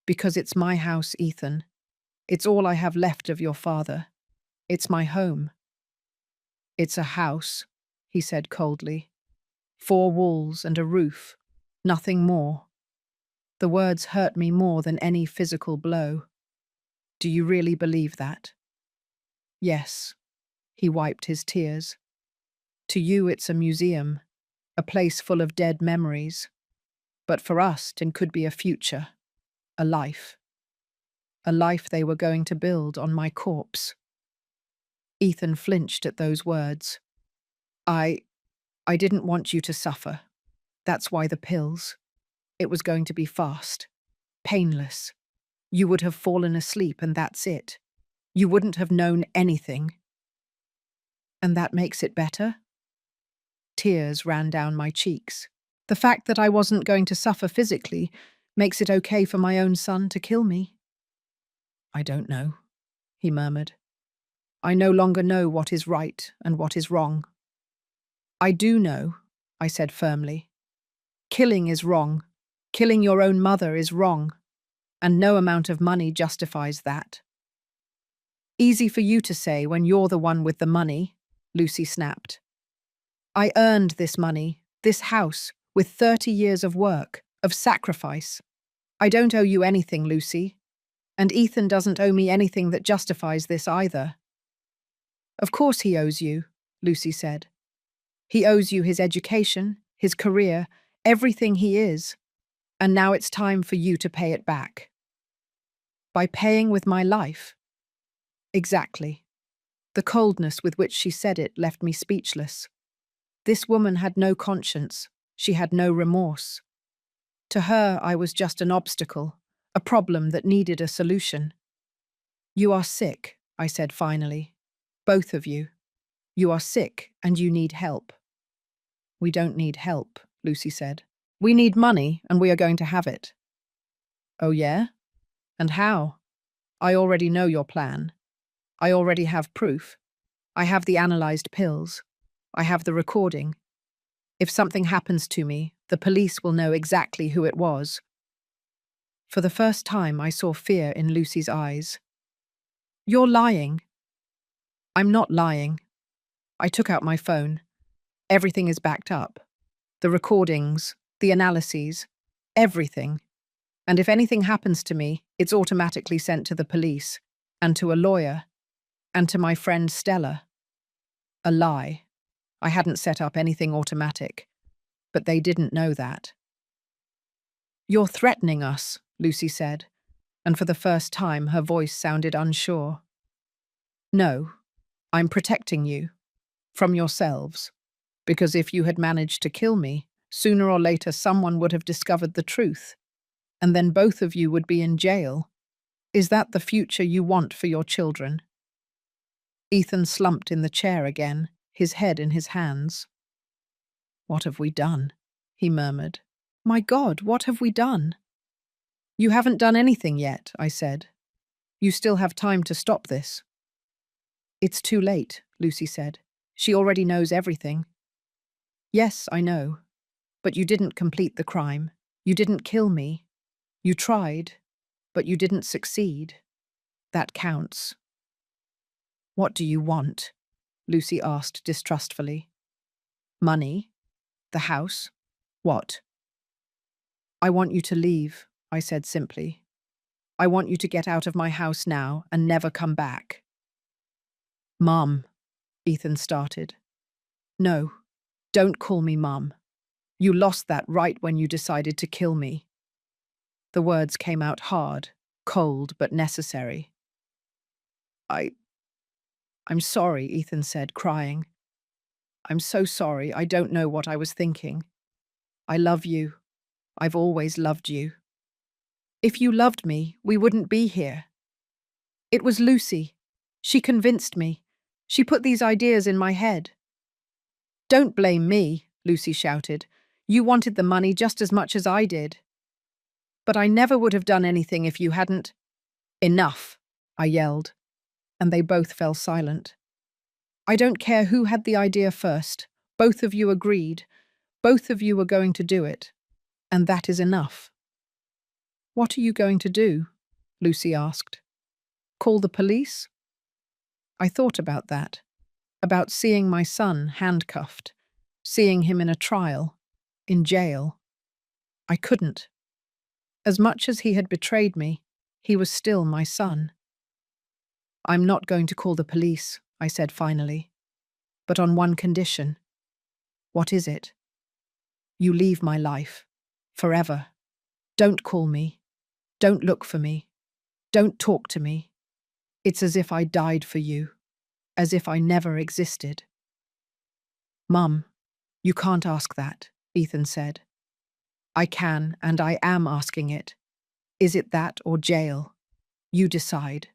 Because it's my house, Ethan. It's all I have left of your father. It's my home. It's a house, he said coldly. 4 walls and a roof. Nothing more. The words hurt me more than any physical blow. Do you really believe that? Yes. He wiped his tears. To you it's a museum, a place full of dead memories. But for us it could be a future, a life. A life they were going to build on my corpse. Ethan flinched at those words. I didn't want you to suffer. That's why the pills. It was going to be fast, painless. You would have fallen asleep and that's it. You wouldn't have known anything. And that makes it better? Tears ran down my cheeks. The fact that I wasn't going to suffer physically makes it okay for my own son to kill me? I don't know, he murmured. I no longer know what is right and what is wrong. I do know, I said firmly. Killing is wrong. Killing your own mother is wrong. and no amount of money justifies that. Easy for you to say when you're the one with the money, Lucy snapped. I earned this money, this house, with 30 years of work, of sacrifice. I don't owe you anything, Lucy. And Ethan doesn't owe me anything that justifies this either. Of course he owes you, Lucy said. He owes you his education, his career, everything he is. And now it's time for you to pay it back. By paying with my life? Exactly. The coldness with which she said it left me speechless. This woman had no conscience. She had no remorse. To her, I was just an obstacle, a problem that needed a solution. You are sick, I said finally. Both of you. You are sick and you need help. We don't need help, Lucy said. We need money and we are going to have it. Oh yeah? And how? I already know your plan. I already have proof. I have the analyzed pills. I have the recording. If something happens to me, the police will know exactly who it was. For the first time, I saw fear in Lucy's eyes. You're lying. I'm not lying. I took out my phone. Everything is backed up. The recordings, the analyses, everything. And if anything happens to me, it's automatically sent to the police, and to a lawyer, and to my friend Stella. A lie. I hadn't set up anything automatic, but they didn't know that. You're threatening us, Lucy said, and for the first time her voice sounded unsure. No, I'm protecting you. From yourselves. Because if you had managed to kill me, sooner or later someone would have discovered the truth, and then both of you would be in jail. Is that the future you want for your children? Ethan slumped in the chair again, his head in his hands. What have we done? He murmured. My God, what have we done? You haven't done anything yet, I said. You still have time to stop this. It's too late, Lucy said. She already knows everything. Yes, I know. But you didn't complete the crime. You didn't kill me. You tried, but you didn't succeed. That counts. What do you want? Lucy asked distrustfully. Money? The house? What? I want you to leave, I said simply. I want you to get out of my house now and never come back. Mum, Ethan started. No, don't call me Mum. You lost that right when you decided to kill me. The words came out hard, cold, but necessary. I'm sorry, Ethan said, crying. I'm so sorry, I don't know what I was thinking. I love you. I've always loved you. If you loved me, we wouldn't be here. It was Lucy. She convinced me. She put these ideas in my head. Don't blame me, Lucy shouted. You wanted the money just as much as I did. But I never would have done anything if you hadn't. Enough, I yelled, and they both fell silent. I don't care who had the idea first. Both of you agreed. Both of you were going to do it. And that is enough. What are you going to do? Lucy asked. Call the police? I thought about that. About seeing my son handcuffed. Seeing him in a trial. In jail. I couldn't. As much as he had betrayed me, he was still my son. I'm not going to call the police, I said finally. But on one condition. What is it? You leave my life. Forever. Don't call me. Don't look for me. Don't talk to me. It's as if I died for you. As if I never existed. Mum, you can't ask that, Ethan said. I can, and I am asking it. Is it that or jail? You decide.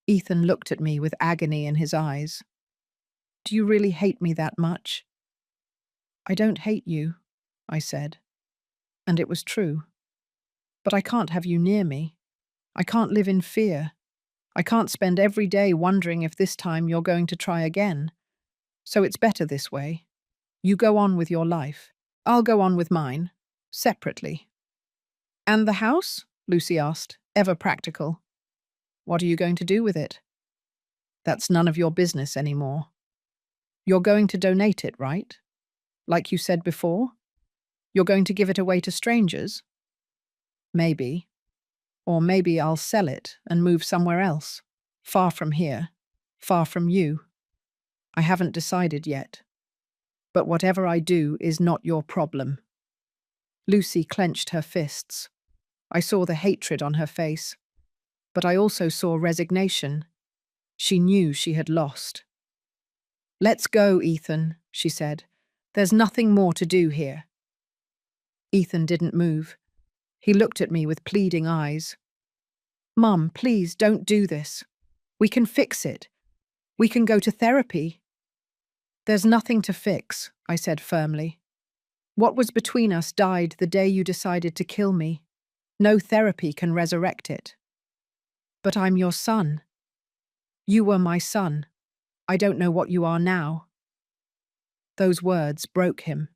Ethan looked at me with agony in his eyes. Do you really hate me that much? I don't hate you, I said. And it was true. But I can't have you near me. I can't live in fear. I can't spend every day wondering if this time you're going to try again. So it's better this way. You go on with your life. I'll go on with mine. Separately. And the house? Lucy asked, ever practical. What are you going to do with it? That's none of your business anymore. You're going to donate it, right? Like you said before? You're going to give it away to strangers? Maybe. Or maybe I'll sell it and move somewhere else. Far from here. Far from you. I haven't decided yet. But whatever I do is not your problem. Lucy clenched her fists. I saw the hatred on her face. But I also saw resignation. She knew she had lost. Let's go, Ethan, she said. There's nothing more to do here. Ethan didn't move. He looked at me with pleading eyes. Mum, please don't do this. We can fix it. We can go to therapy. There's nothing to fix, I said firmly. What was between us died the day you decided to kill me. No therapy can resurrect it. But I'm your son. You were my son. I don't know what you are now. Those words broke him.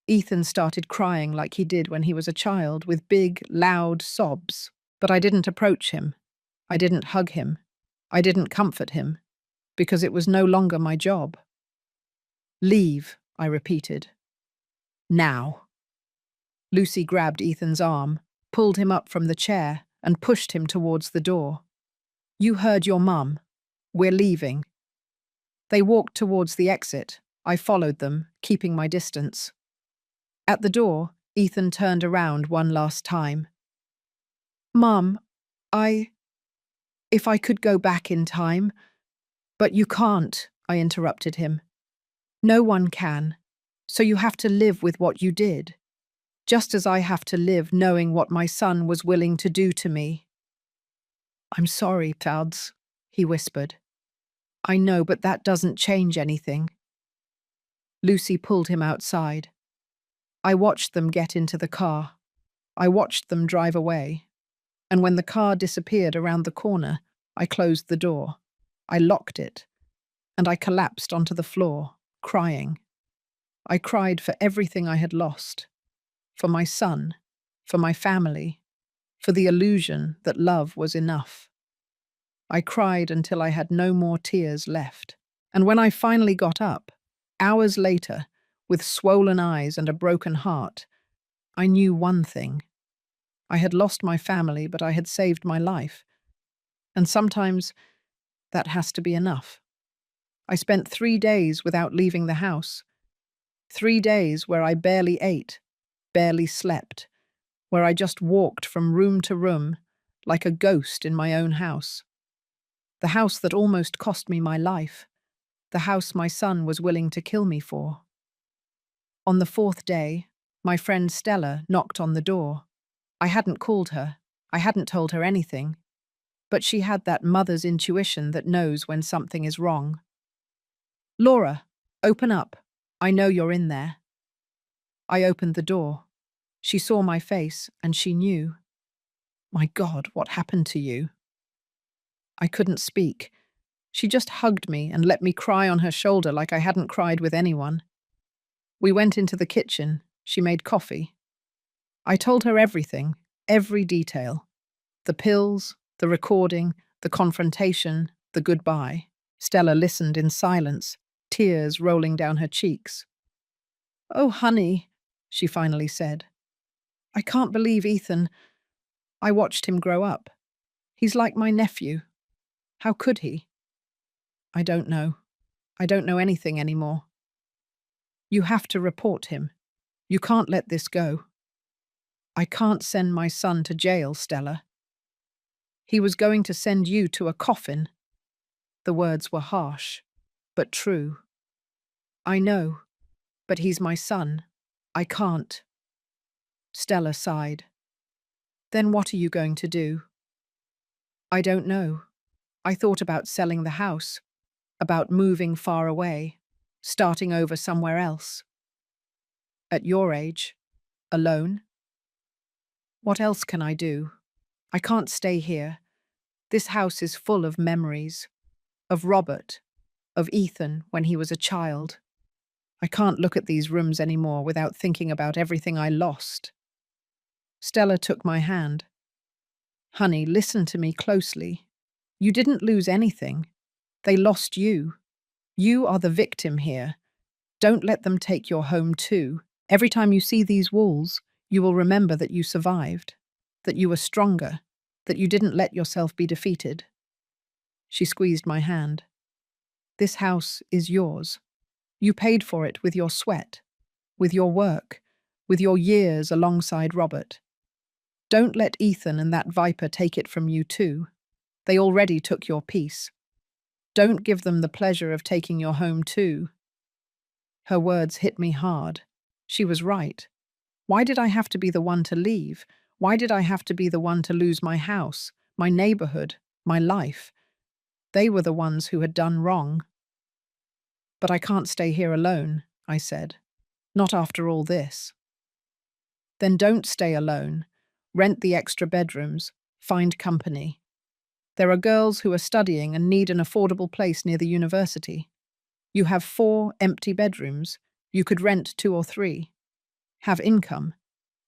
Ethan started crying like he did when he was a child, with big, loud sobs. But I didn't approach him. I didn't hug him. I didn't comfort him, because it was no longer my job. Leave, I repeated. Now. Lucy grabbed Ethan's arm, pulled him up from the chair, and pushed him towards the door. You heard your mum. We're leaving. They walked towards the exit. I followed them, keeping my distance. At the door, Ethan turned around one last time. Mum, if I could go back in time. But you can't, I interrupted him. No one can, so you have to live with what you did. Just as I have to live knowing what my son was willing to do to me. I'm sorry, Tads, he whispered. I know, but that doesn't change anything. Lucy pulled him outside. I watched them get into the car. I watched them drive away. And when the car disappeared around the corner, I closed the door. I locked it. And I collapsed onto the floor, crying. I cried for everything I had lost. For my son, for my family, for the illusion that love was enough. I cried until I had no more tears left. And when I finally got up, hours later, with swollen eyes and a broken heart, I knew one thing. I had lost my family, but I had saved my life. And sometimes that has to be enough. I spent 3 days without leaving the house. 3 days where I barely ate, barely slept, where I just walked from room to room like a ghost in my own house. The house that almost cost me my life. The house my son was willing to kill me for. On the 4th day, my friend Stella knocked on the door. I hadn't called her. I hadn't told her anything. But she had that mother's intuition that knows when something is wrong. Laura, open up. I know you're in there. I opened the door. She saw my face and she knew. My God, what happened to you? I couldn't speak. She just hugged me and let me cry on her shoulder like I hadn't cried with anyone. We went into the kitchen. She made coffee. I told her everything, every detail. The pills, the recording, the confrontation, the goodbye. Stella listened in silence, tears rolling down her cheeks. Oh, honey, she finally said. I can't believe Ethan. I watched him grow up. He's like my nephew. How could he? I don't know. I don't know anything anymore. You have to report him. You can't let this go. I can't send my son to jail, Stella. He was going to send you to a coffin. The words were harsh, but true. I know, but he's my son. I can't. Stella sighed. Then what are you going to do? I don't know. I thought about selling the house, about moving far away, starting over somewhere else. At your age, alone? What else can I do? I can't stay here. This house is full of memories. Of Robert, of Ethan when he was a child. I can't look at these rooms anymore without thinking about everything I lost. Stella took my hand. Honey, listen to me closely. You didn't lose anything. They lost you. You are the victim here. Don't let them take your home too. Every time you see these walls, you will remember that you survived, that you were stronger, that you didn't let yourself be defeated. She squeezed my hand. This house is yours. You paid for it with your sweat, with your work, with your years alongside Robert. Don't let Ethan and that viper take it from you too. They already took your peace. Don't give them the pleasure of taking your home too. Her words hit me hard. She was right. Why did I have to be the one to leave? Why did I have to be the one to lose my house, my neighborhood, my life? They were the ones who had done wrong. But I can't stay here alone, I said. Not after all this. Then don't stay alone. Rent the extra bedrooms. Find company. There are girls who are studying and need an affordable place near the university. You have 4 empty bedrooms. You could rent 2 or 3. Have income.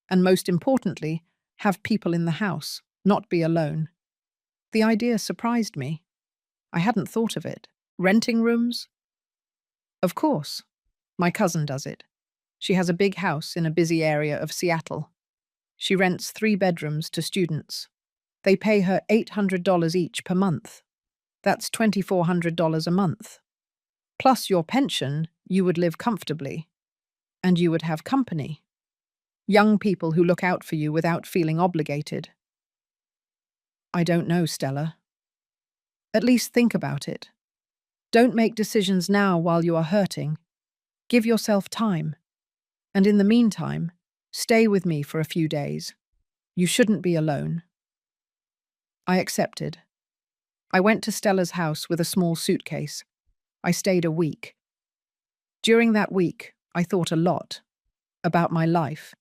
And most importantly, have people in the house, not be alone. The idea surprised me. I hadn't thought of it. Renting rooms? Of course. My cousin does it. She has a big house in a busy area of Seattle. She rents 3 bedrooms to students. They pay her $800 each per month. That's $2,400 a month. Plus your pension, you would live comfortably. And you would have company. Young people who look out for you without feeling obligated. I don't know, Stella. At least think about it. Don't make decisions now while you are hurting. Give yourself time. And in the meantime, stay with me for a few days. You shouldn't be alone. I accepted. I went to Stella's house with a small suitcase. I stayed a week. During that week, I thought a lot. About my life,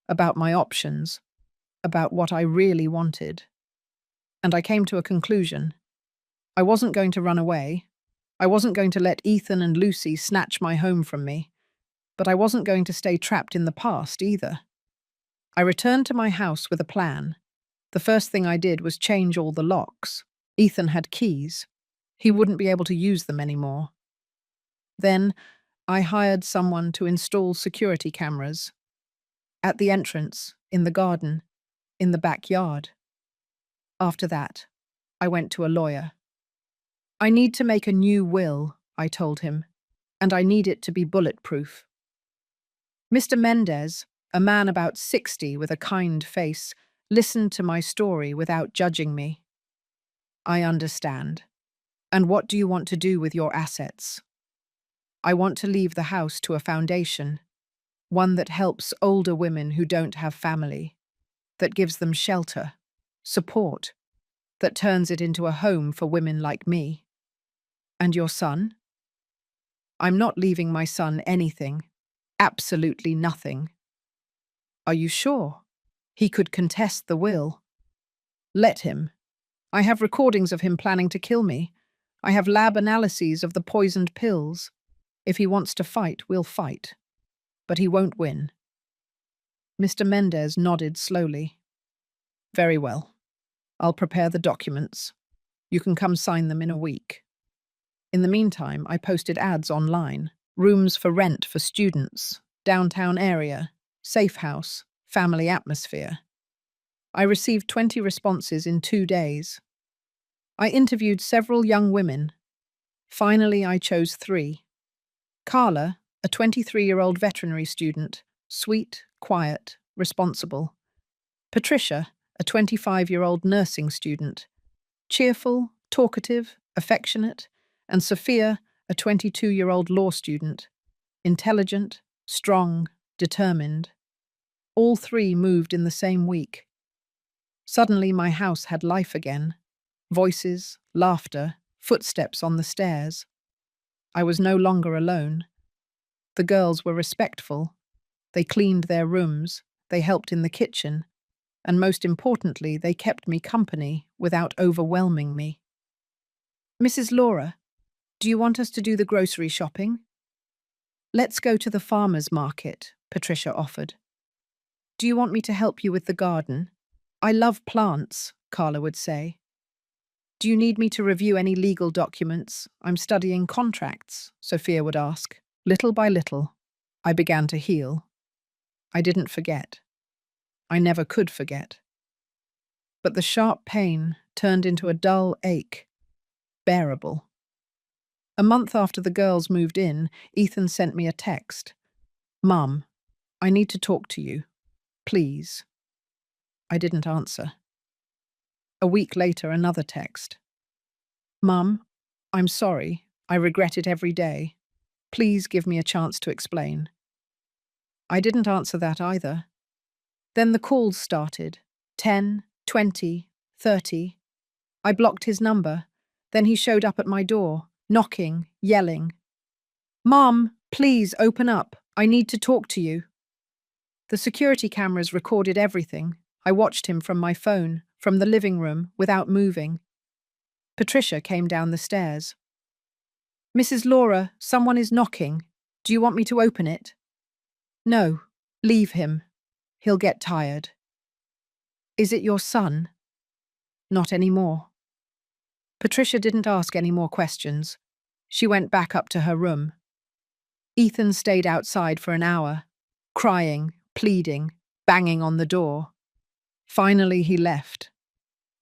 about my options, about what I really wanted. And I came to a conclusion. I wasn't going to run away. I wasn't going to let Ethan and Lucy snatch my home from me. But I wasn't going to stay trapped in the past either. I returned to my house with a plan. The first thing I did was change all the locks. Ethan had keys. He wouldn't be able to use them anymore. Then, I hired someone to install security cameras. At the entrance, in the garden, in the backyard. After that, I went to a lawyer. I need to make a new will, I told him, and I need it to be bulletproof. Mr. Mendez, a man about 60 with a kind face, listened to my story without judging me. I understand. And what do you want to do with your assets? I want to leave the house to a foundation, one that helps older women who don't have family, that gives them shelter, support, that turns it into a home for women like me. And your son? I'm not leaving my son anything, absolutely nothing. Are you sure? He could contest the will. Let him. I have recordings of him planning to kill me. I have lab analyses of the poisoned pills. If he wants to fight, we'll fight. But he won't win. Mr. Mendez nodded slowly. Very well. I'll prepare the documents. You can come sign them in a week. In the meantime, I posted ads online. Rooms for rent for students, downtown area, safe house, family atmosphere. I received 20 responses in 2 days. I interviewed several young women. Finally, I chose 3. Carla, a 23-year-old veterinary student, sweet, quiet, responsible. Patricia, a 25-year-old nursing student, cheerful, talkative, affectionate, and Sophia, a 22-year-old law student, intelligent, strong, determined. All 3 moved in the same week. Suddenly my house had life again. Voices, laughter, footsteps on the stairs. I was no longer alone. The girls were respectful. They cleaned their rooms, they helped in the kitchen, and most importantly, they kept me company without overwhelming me. Mrs. Laura, do you want us to do the grocery shopping? Let's go to the farmer's market, Patricia offered. Do you want me to help you with the garden? I love plants. Carla would say. Do you need me to review any legal documents? I'm studying contracts, Sophia would ask. Little by little, I began to heal. I didn't forget. I never could forget. But the sharp pain turned into a dull ache, bearable. A month after the girls moved in, Ethan sent me a text. Mum, I need to talk to you. Please. I didn't answer. A week later, another text. Mum, I'm sorry. I regret it every day. Please give me a chance to explain. I didn't answer that either. Then the calls started. 10, 20, 30. I blocked his number. Then he showed up at my door, knocking, yelling. Mom, please open up. I need to talk to you. The security cameras recorded everything. I watched him from my phone, from the living room, without moving. Patricia came down the stairs. Mrs. Laura, someone is knocking. Do you want me to open it? No, leave him. He'll get tired. Is it your son? Not anymore. Patricia didn't ask any more questions. She went back up to her room. Ethan stayed outside for an hour, crying, pleading, banging on the door. Finally, he left,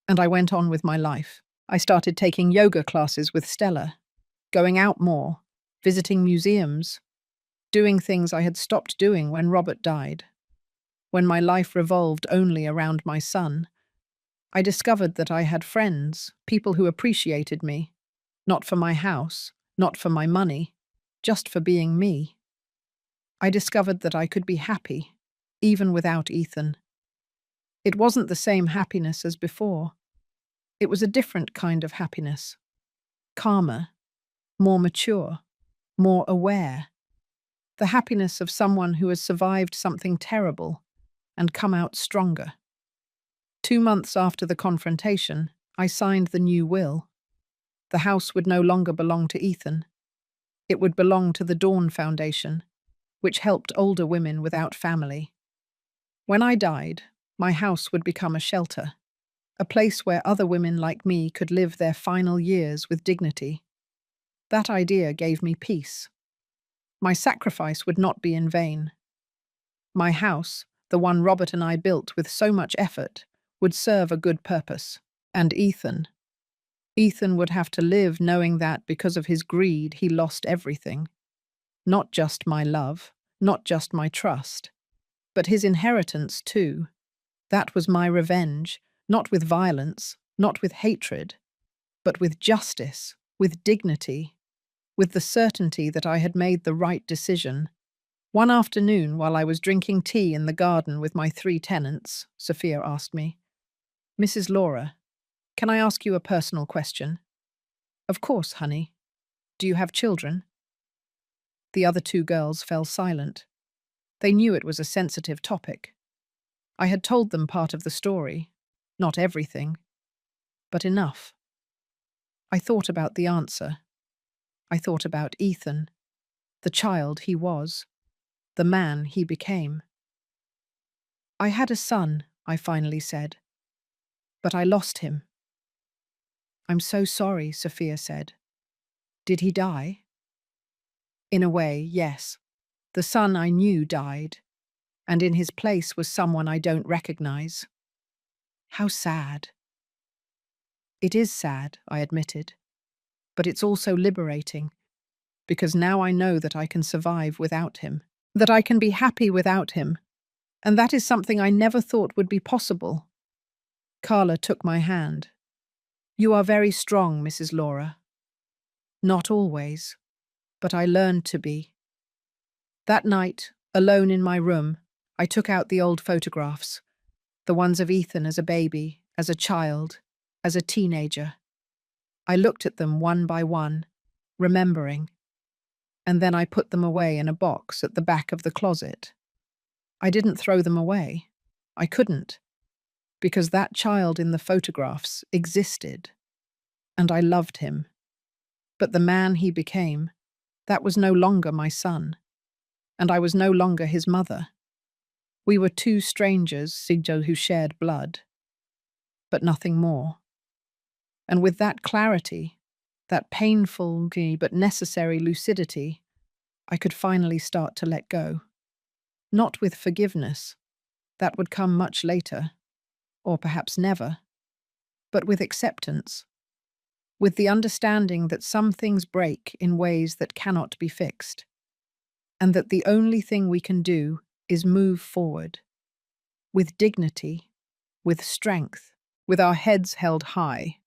and I went on with my life. I started taking yoga classes with Stella, going out more, visiting museums, doing things I had stopped doing when Robert died. When my life revolved only around my son, I discovered that I had friends, people who appreciated me, not for my house, not for my money, just for being me. I discovered that I could be happy, even without Ethan. It wasn't the same happiness as before. It was a different kind of happiness. Calmer, more mature, more aware. The happiness of someone who has survived something terrible and come out stronger. 2 months after the confrontation, I signed the new will. The house would no longer belong to Ethan. It would belong to the Dawn Foundation, which helped older women without family. When I died, my house would become a shelter, a place where other women like me could live their final years with dignity. That idea gave me peace. My sacrifice would not be in vain. My house, the one Robert and I built with so much effort, would serve a good purpose. And Ethan would have to live knowing that because of his greed he lost everything. Not just my love, not just my trust, but his inheritance too. That was my revenge, not with violence, not with hatred, but with justice, with dignity, with the certainty that I had made the right decision. One afternoon, while I was drinking tea in the garden with my 3 tenants, Sophia asked me, Mrs. Laura, can I ask you a personal question? Of course, honey. Do you have children? The other 2 girls fell silent. They knew it was a sensitive topic. I had told them part of the story, not everything, but enough. I thought about the answer. I thought about Ethan, the child he was, the man he became. I had a son, I finally said, but I lost him. I'm so sorry, Sophia said. Did he die? In a way, yes. The son I knew died, and in his place was someone I don't recognize. How sad. It is sad, I admitted, but it's also liberating, because now I know that I can survive without him, that I can be happy without him, and that is something I never thought would be possible. Carla took my hand. You are very strong, Mrs. Laura. Not always, but I learned to be. That night, alone in my room, I took out the old photographs, the ones of Ethan as a baby, as a child, as a teenager. I looked at them one by one, remembering, and then I put them away in a box at the back of the closet. I didn't throw them away. I couldn't, because that child in the photographs existed, and I loved him. But the man he became, that was no longer my son, and I was no longer his mother. We were 2 strangers, who shared blood. but nothing more. And with that clarity, that painful but necessary lucidity, I could finally start to let go. Not with forgiveness, that would come much later, or perhaps never, but with acceptance, with the understanding that some things break in ways that cannot be fixed, and that the only thing we can do is move forward, with dignity, with strength, with our heads held high,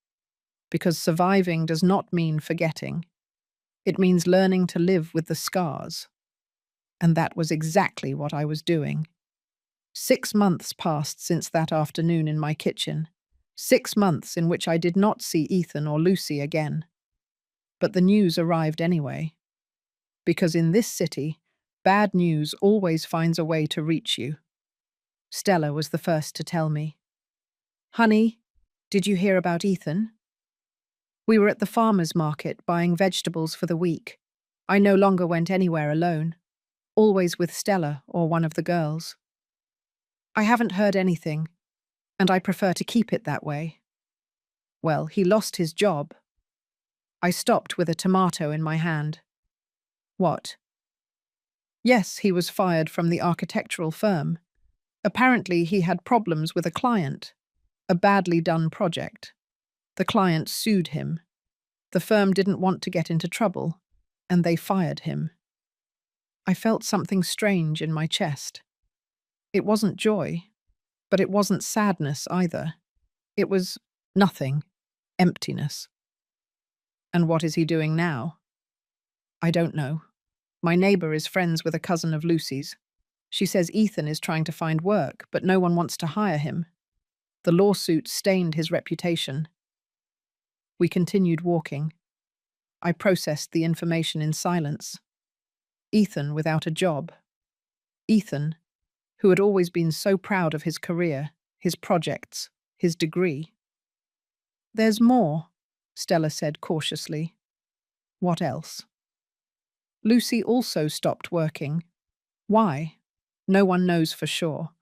because surviving does not mean forgetting. It means learning to live with the scars. And that was exactly what I was doing. 6 months passed since that afternoon in my kitchen. 6 months in which I did not see Ethan or Lucy again. But the news arrived anyway. Because in this city, bad news always finds a way to reach you. Stella was the first to tell me. "Honey, did you hear about Ethan?" We were at the farmer's market buying vegetables for the week. I no longer went anywhere alone, always with Stella or one of the girls. "I haven't heard anything, and I prefer to keep it that way." "Well, he lost his job." I stopped with a tomato in my hand. "What?" "Yes, he was fired from the architectural firm. Apparently he had problems with a client, a badly done project. The client sued him. The firm didn't want to get into trouble, and they fired him." I felt something strange in my chest. It wasn't joy, but it wasn't sadness either. It was nothing, emptiness. "And what is he doing now?" "I don't know. My neighbor is friends with a cousin of Lucy's. She says Ethan is trying to find work, but no one wants to hire him. The lawsuit stained his reputation." We continued walking. I processed the information in silence. Ethan without a job. Ethan, who had always been so proud of his career, his projects, his degree. "There's more," Stella said cautiously. "What else?" "Lucy also stopped working. Why? No one knows for sure.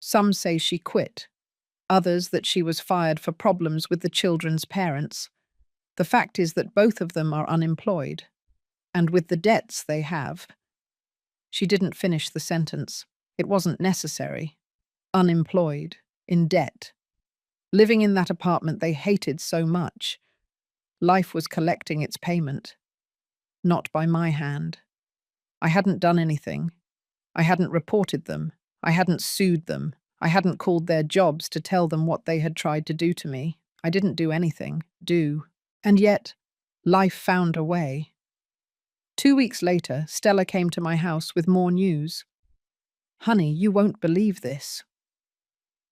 Some say she quit. Others that she was fired for problems with the children's parents. The fact is that both of them are unemployed. And with the debts they have." She didn't finish the sentence. It wasn't necessary. Unemployed, in debt, living in that apartment they hated so much. Life was collecting its payment. Not by my hand. I hadn't done anything. I hadn't reported them. I hadn't sued them. I hadn't called their jobs to tell them what they had tried to do to me. I didn't do anything. And yet, life found a way. 2 weeks later, Stella came to my house with more news. "Honey, you won't believe this."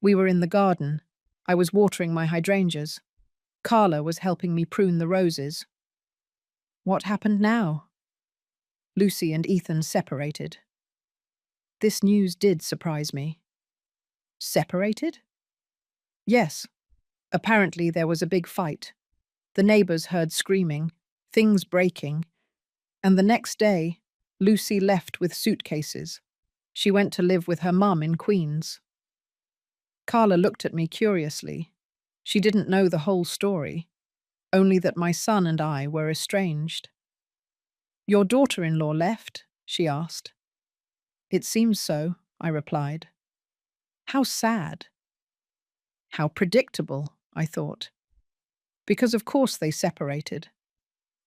We were in the garden. I was watering my hydrangeas. Carla was helping me prune the roses. "What happened now?" "Lucy and Ethan separated." This news did surprise me. "Separated?" "Yes. Apparently there was a big fight. The neighbors heard screaming, things breaking, and the next day, Lucy left with suitcases. She went to live with her mum in Queens." Carla looked at me curiously. She didn't know the whole story, only that my son and I were estranged. "Your daughter-in-law left?" she asked. "It seems so," I replied. "How sad." How predictable, I thought. Because of course they separated.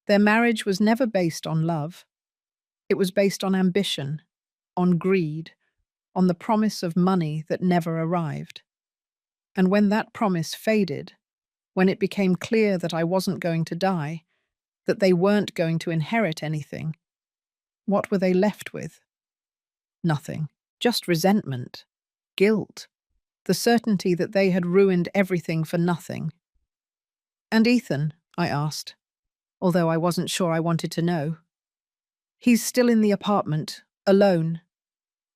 Their marriage was never based on love. It was based on ambition, on greed, on the promise of money that never arrived. And when that promise faded, when it became clear that I wasn't going to die, that they weren't going to inherit anything, what were they left with? Nothing. Just resentment, guilt, the certainty that they had ruined everything for nothing. "And Ethan?" I asked, although I wasn't sure I wanted to know. "He's still in the apartment, alone.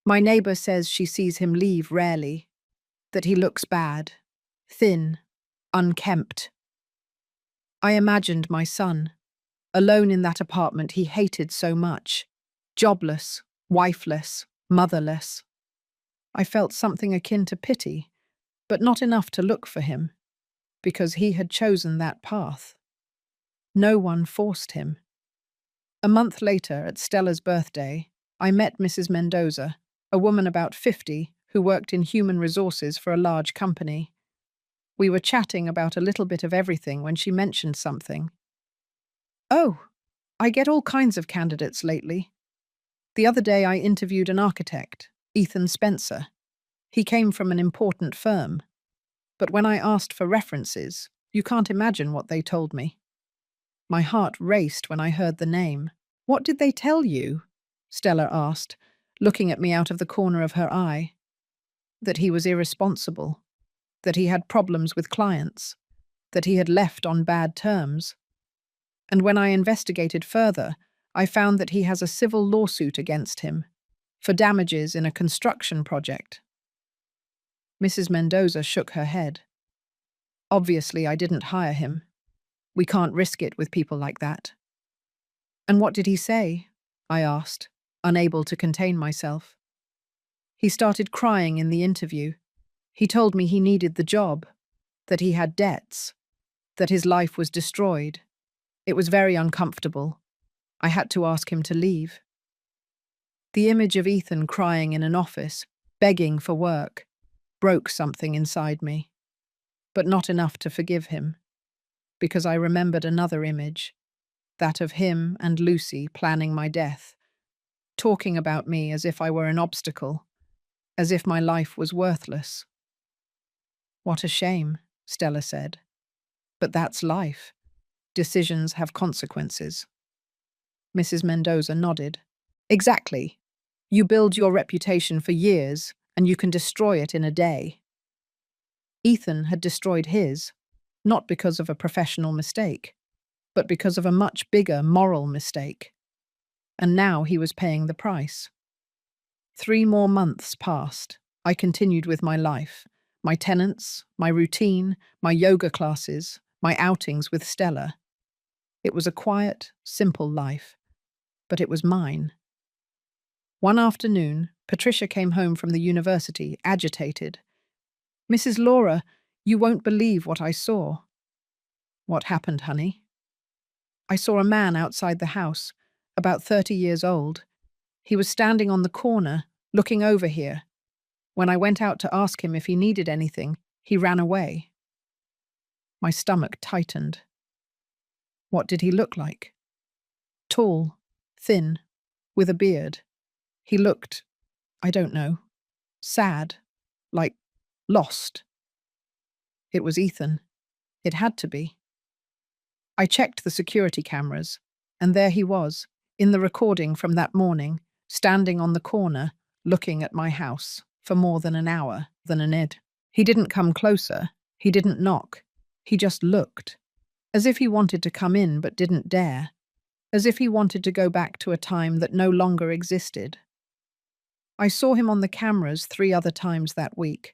My neighbor says she sees him leave rarely, that he looks bad, thin, unkempt." I imagined my son, alone in that apartment he hated so much, jobless, wifeless, motherless. I felt something akin to pity, but not enough to look for him. because he had chosen that path. No one forced him. A month later, at Stella's birthday, I met Mrs. Mendoza, a woman about 50 who worked in human resources for a large company. We were chatting about a little bit of everything when she mentioned something. "Oh, I get all kinds of candidates lately. The other day I interviewed an architect, Ethan Spencer. He came from an important firm. But when I asked for references, you can't imagine what they told me." My heart raced when I heard the name. "What did they tell you?" Stella asked, looking at me out of the corner of her eye. That he was irresponsible, that he had problems with clients, that he had left on bad terms. And when I investigated further, I found that he has a civil lawsuit against him for damages in a construction project. Mrs. Mendoza shook her head. "Obviously, I didn't hire him. We can't risk it with people like that." "And what did he say?" I asked, unable to contain myself. "He started crying in the interview. He told me he needed the job, that he had debts, that his life was destroyed. It was very uncomfortable. I had to ask him to leave." The image of Ethan crying in an office, begging for work, broke something inside me, but not enough to forgive him, because I remembered another image, that of him and Lucy planning my death, talking about me as if I were an obstacle, as if my life was worthless. "What a shame," Stella said. "But that's life. Decisions have consequences." Mrs. Mendoza nodded. "Exactly. You build your reputation for years, and you can destroy it in a day." Ethan had destroyed his, not because of a professional mistake, but because of a much bigger moral mistake. And now he was paying the price. 3 more months passed. I continued with my life, my tenants, my routine, my yoga classes, my outings with Stella. It was a quiet, simple life, but it was mine. One afternoon, Patricia came home from the university, agitated. "Mrs. Laura, you won't believe what I saw." "What happened, honey?" "I saw a man outside the house, about 30 years old. He was standing on the corner, looking over here. When I went out to ask him if he needed anything, he ran away." My stomach tightened. "What did he look like?" "Tall, thin, with a beard. He looked, I don't know, sad, like lost." It was Ethan. It had to be. I checked the security cameras, and there he was, in the recording from that morning, standing on the corner, looking at my house, for more than an hour, than an id. He didn't come closer, he didn't knock, he just looked, as if he wanted to come in but didn't dare, as if he wanted to go back to a time that no longer existed. I saw him on the cameras 3 other times that week,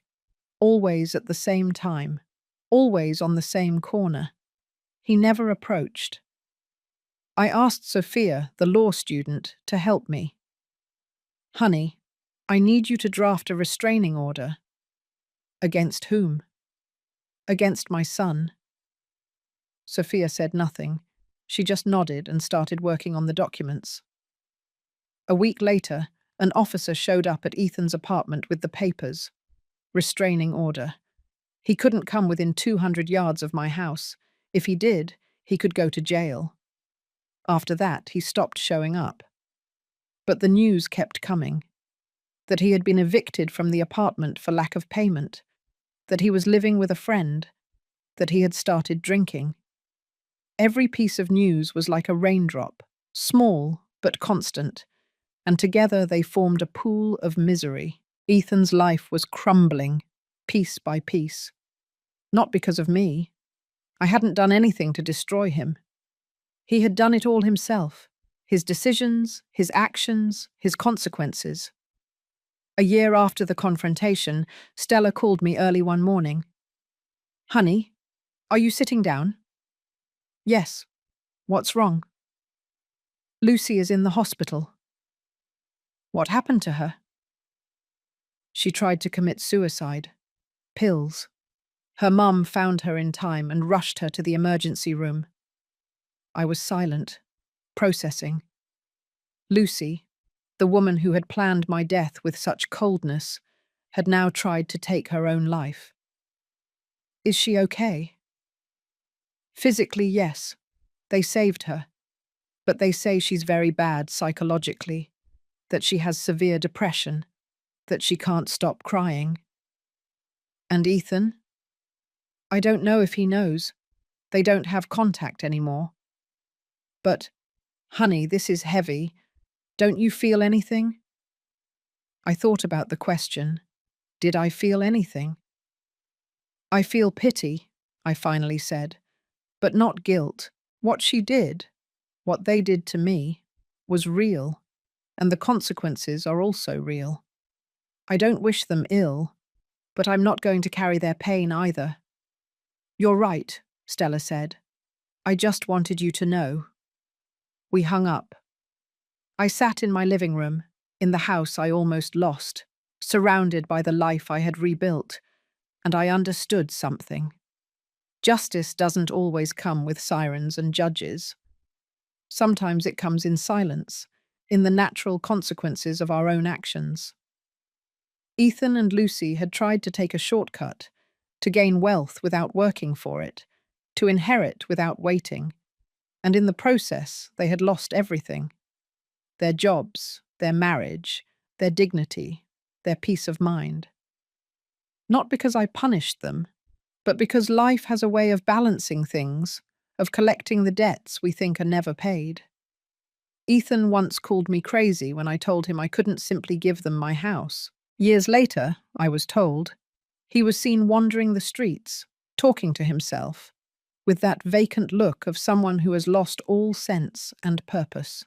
always at the same time, always on the same corner. He never approached. I asked Sophia, the law student, to help me. "Honey, I need you to draft a restraining order." "Against whom?" "Against my son." Sophia said nothing. She just nodded and started working on the documents. A week later, an officer showed up at Ethan's apartment with the papers. Restraining order. He couldn't come within 200 yards of my house. If he did, he could go to jail. After that, he stopped showing up. But the news kept coming. That he had been evicted from the apartment for lack of payment. That he was living with a friend. That he had started drinking. Every piece of news was like a raindrop, small but constant, and together they formed a pool of misery. Ethan's life was crumbling, piece by piece. Not because of me. I hadn't done anything to destroy him. He had done it all himself. His decisions, his actions, his consequences. A year after the confrontation, Stella called me early one morning. "Honey, are you sitting down?" "Yes. What's wrong?" "Lucy is in the hospital." "What happened to her?" "She tried to commit suicide. Pills." Her mum found her in time and rushed her to the emergency room. I was silent, processing. Lucy, the woman who had planned my death with such coldness, had now tried to take her own life. Is she okay? Physically, yes. They saved her. But they say she's very bad psychologically, that she has severe depression, that she can't stop crying. And Ethan? I don't know if he knows. They don't have contact anymore. But, honey, this is heavy. Don't you feel anything? I thought about the question. Did I feel anything? I feel pity, I finally said, but not guilt. What she did, what they did to me, was real, and the consequences are also real. I don't wish them ill, but I'm not going to carry their pain either. You're right, Stella said. I just wanted you to know. We hung up. I sat in my living room, in the house I almost lost, surrounded by the life I had rebuilt, and I understood something. Justice doesn't always come with sirens and judges. Sometimes it comes in silence, in the natural consequences of our own actions. Ethan and Lucy had tried to take a shortcut, to gain wealth without working for it, to inherit without waiting, and in the process they had lost everything. Their jobs, their marriage, their dignity, their peace of mind. Not because I punished them, but because life has a way of balancing things, of collecting the debts we think are never paid. Ethan once called me crazy when I told him I couldn't simply give them my house. Years later, I was told, he was seen wandering the streets, talking to himself, with that vacant look of someone who has lost all sense and purpose.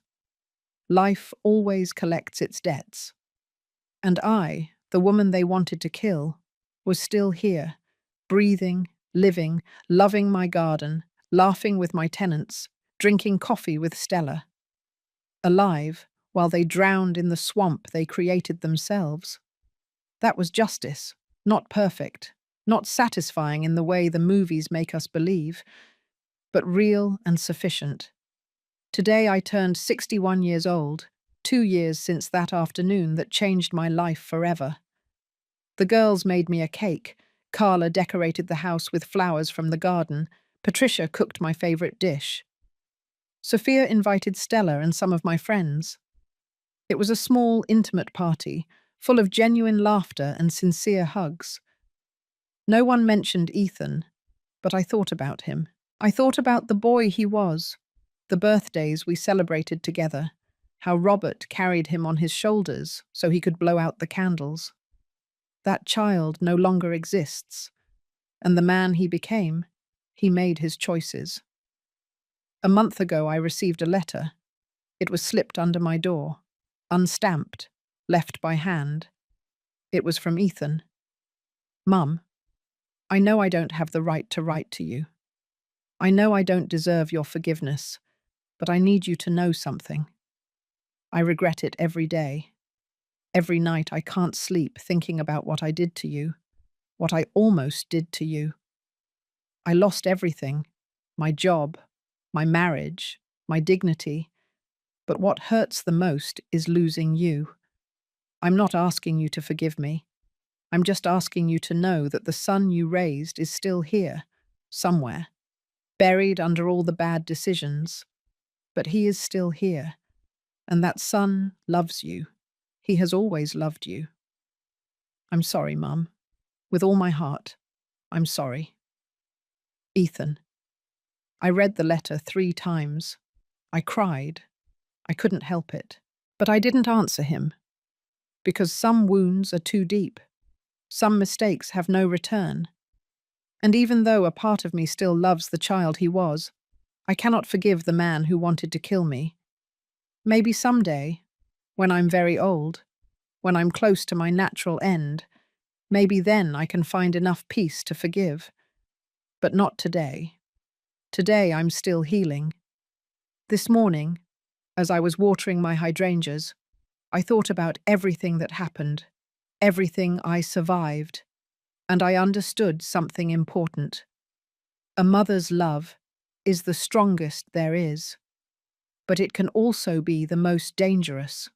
Life always collects its debts. And I, the woman they wanted to kill, was still here, breathing, living, loving my garden, laughing with my tenants, drinking coffee with Stella. Alive, while they drowned in the swamp they created themselves. That was justice, not perfect, not satisfying in the way the movies make us believe, but real and sufficient. Today I turned 61 years old, 2 years since that afternoon that changed my life forever. The girls made me a cake. Carla decorated the house with flowers from the garden. Patricia cooked my favorite dish. Sophia invited Stella and some of my friends. It was a small, intimate party, full of genuine laughter and sincere hugs. No one mentioned Ethan, but I thought about him. I thought about the boy he was, the birthdays we celebrated together, how Robert carried him on his shoulders so he could blow out the candles. That child no longer exists, and the man he became, he made his choices. A month ago I received a letter. It was slipped under my door, unstamped, left by hand. It was from Ethan. Mum, I know I don't have the right to write to you. I know I don't deserve your forgiveness, but I need you to know something. I regret it every day. Every night I can't sleep thinking about what I did to you, what I almost did to you. I lost everything, my job, my marriage, my dignity, but what hurts the most is losing you. I'm not asking you to forgive me. I'm just asking you to know that the son you raised is still here, somewhere, buried under all the bad decisions. But he is still here, and that son loves you. He has always loved you. I'm sorry, Mum. With all my heart, I'm sorry. Ethan. I read the letter 3 times. I cried. I couldn't help it. But I didn't answer him. Because some wounds are too deep. Some mistakes have no return. And even though a part of me still loves the child he was, I cannot forgive the man who wanted to kill me. Maybe someday, when I'm very old, when I'm close to my natural end, maybe then I can find enough peace to forgive. But not today. Today I'm still healing. This morning, as I was watering my hydrangeas, I thought about everything that happened, everything I survived. And I understood something important. A mother's love is the strongest there is, but it can also be the most dangerous,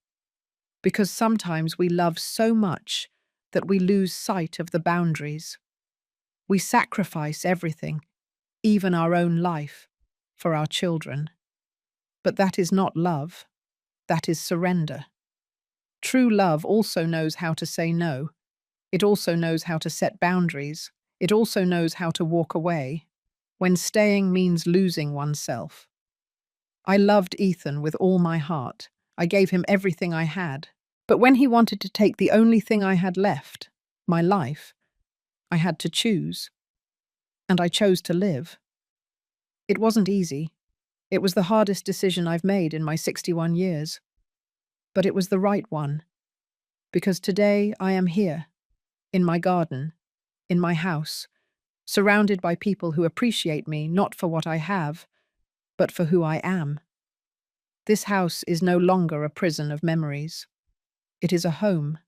because sometimes we love so much that we lose sight of the boundaries. We sacrifice everything, even our own life, for our children. But that is not love, that is surrender. True love also knows how to say no. It also knows how to set boundaries. It also knows how to walk away when staying means losing oneself. I loved Ethan with all my heart. I gave him everything I had. But when he wanted to take the only thing I had left, my life, I had to choose. And I chose to live. It wasn't easy. It was the hardest decision I've made in my 61 years. But it was the right one. Because today I am here, in my garden, in my house, surrounded by people who appreciate me not for what I have, but for who I am. This house is no longer a prison of memories. It is a home,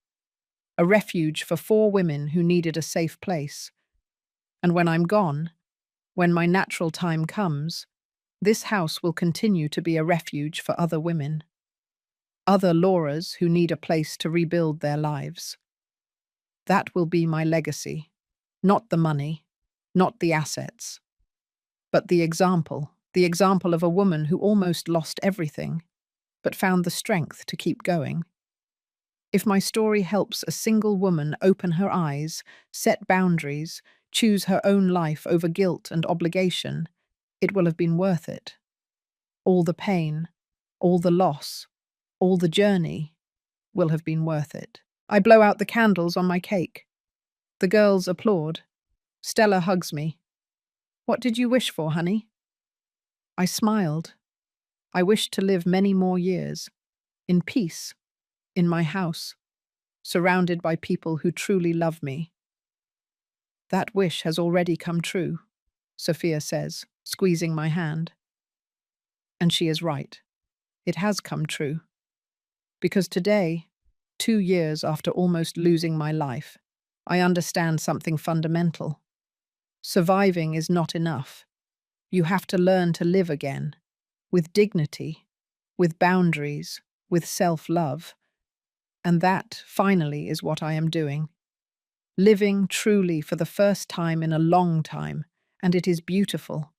a refuge for 4 women who needed a safe place. And when I'm gone, when my natural time comes, this house will continue to be a refuge for other women. Other Lauras who need a place to rebuild their lives. That will be my legacy. Not the money, not the assets, but the example of a woman who almost lost everything, but found the strength to keep going. If my story helps a single woman open her eyes, set boundaries, choose her own life over guilt and obligation, it will have been worth it. All the pain, all the loss, all the journey will have been worth it. I blow out the candles on my cake. The girls applaud. Stella hugs me. What did you wish for, honey? I smiled. I wished to live many more years, in peace, in my house, surrounded by people who truly love me. That wish has already come true, Sophia says, squeezing my hand. And she is right. It has come true. Because today, 2 years after almost losing my life, I understand something fundamental. Surviving is not enough. You have to learn to live again, with dignity, with boundaries, with self-love. And that, finally, is what I am doing. Living truly for the first time in a long time, and it is beautiful.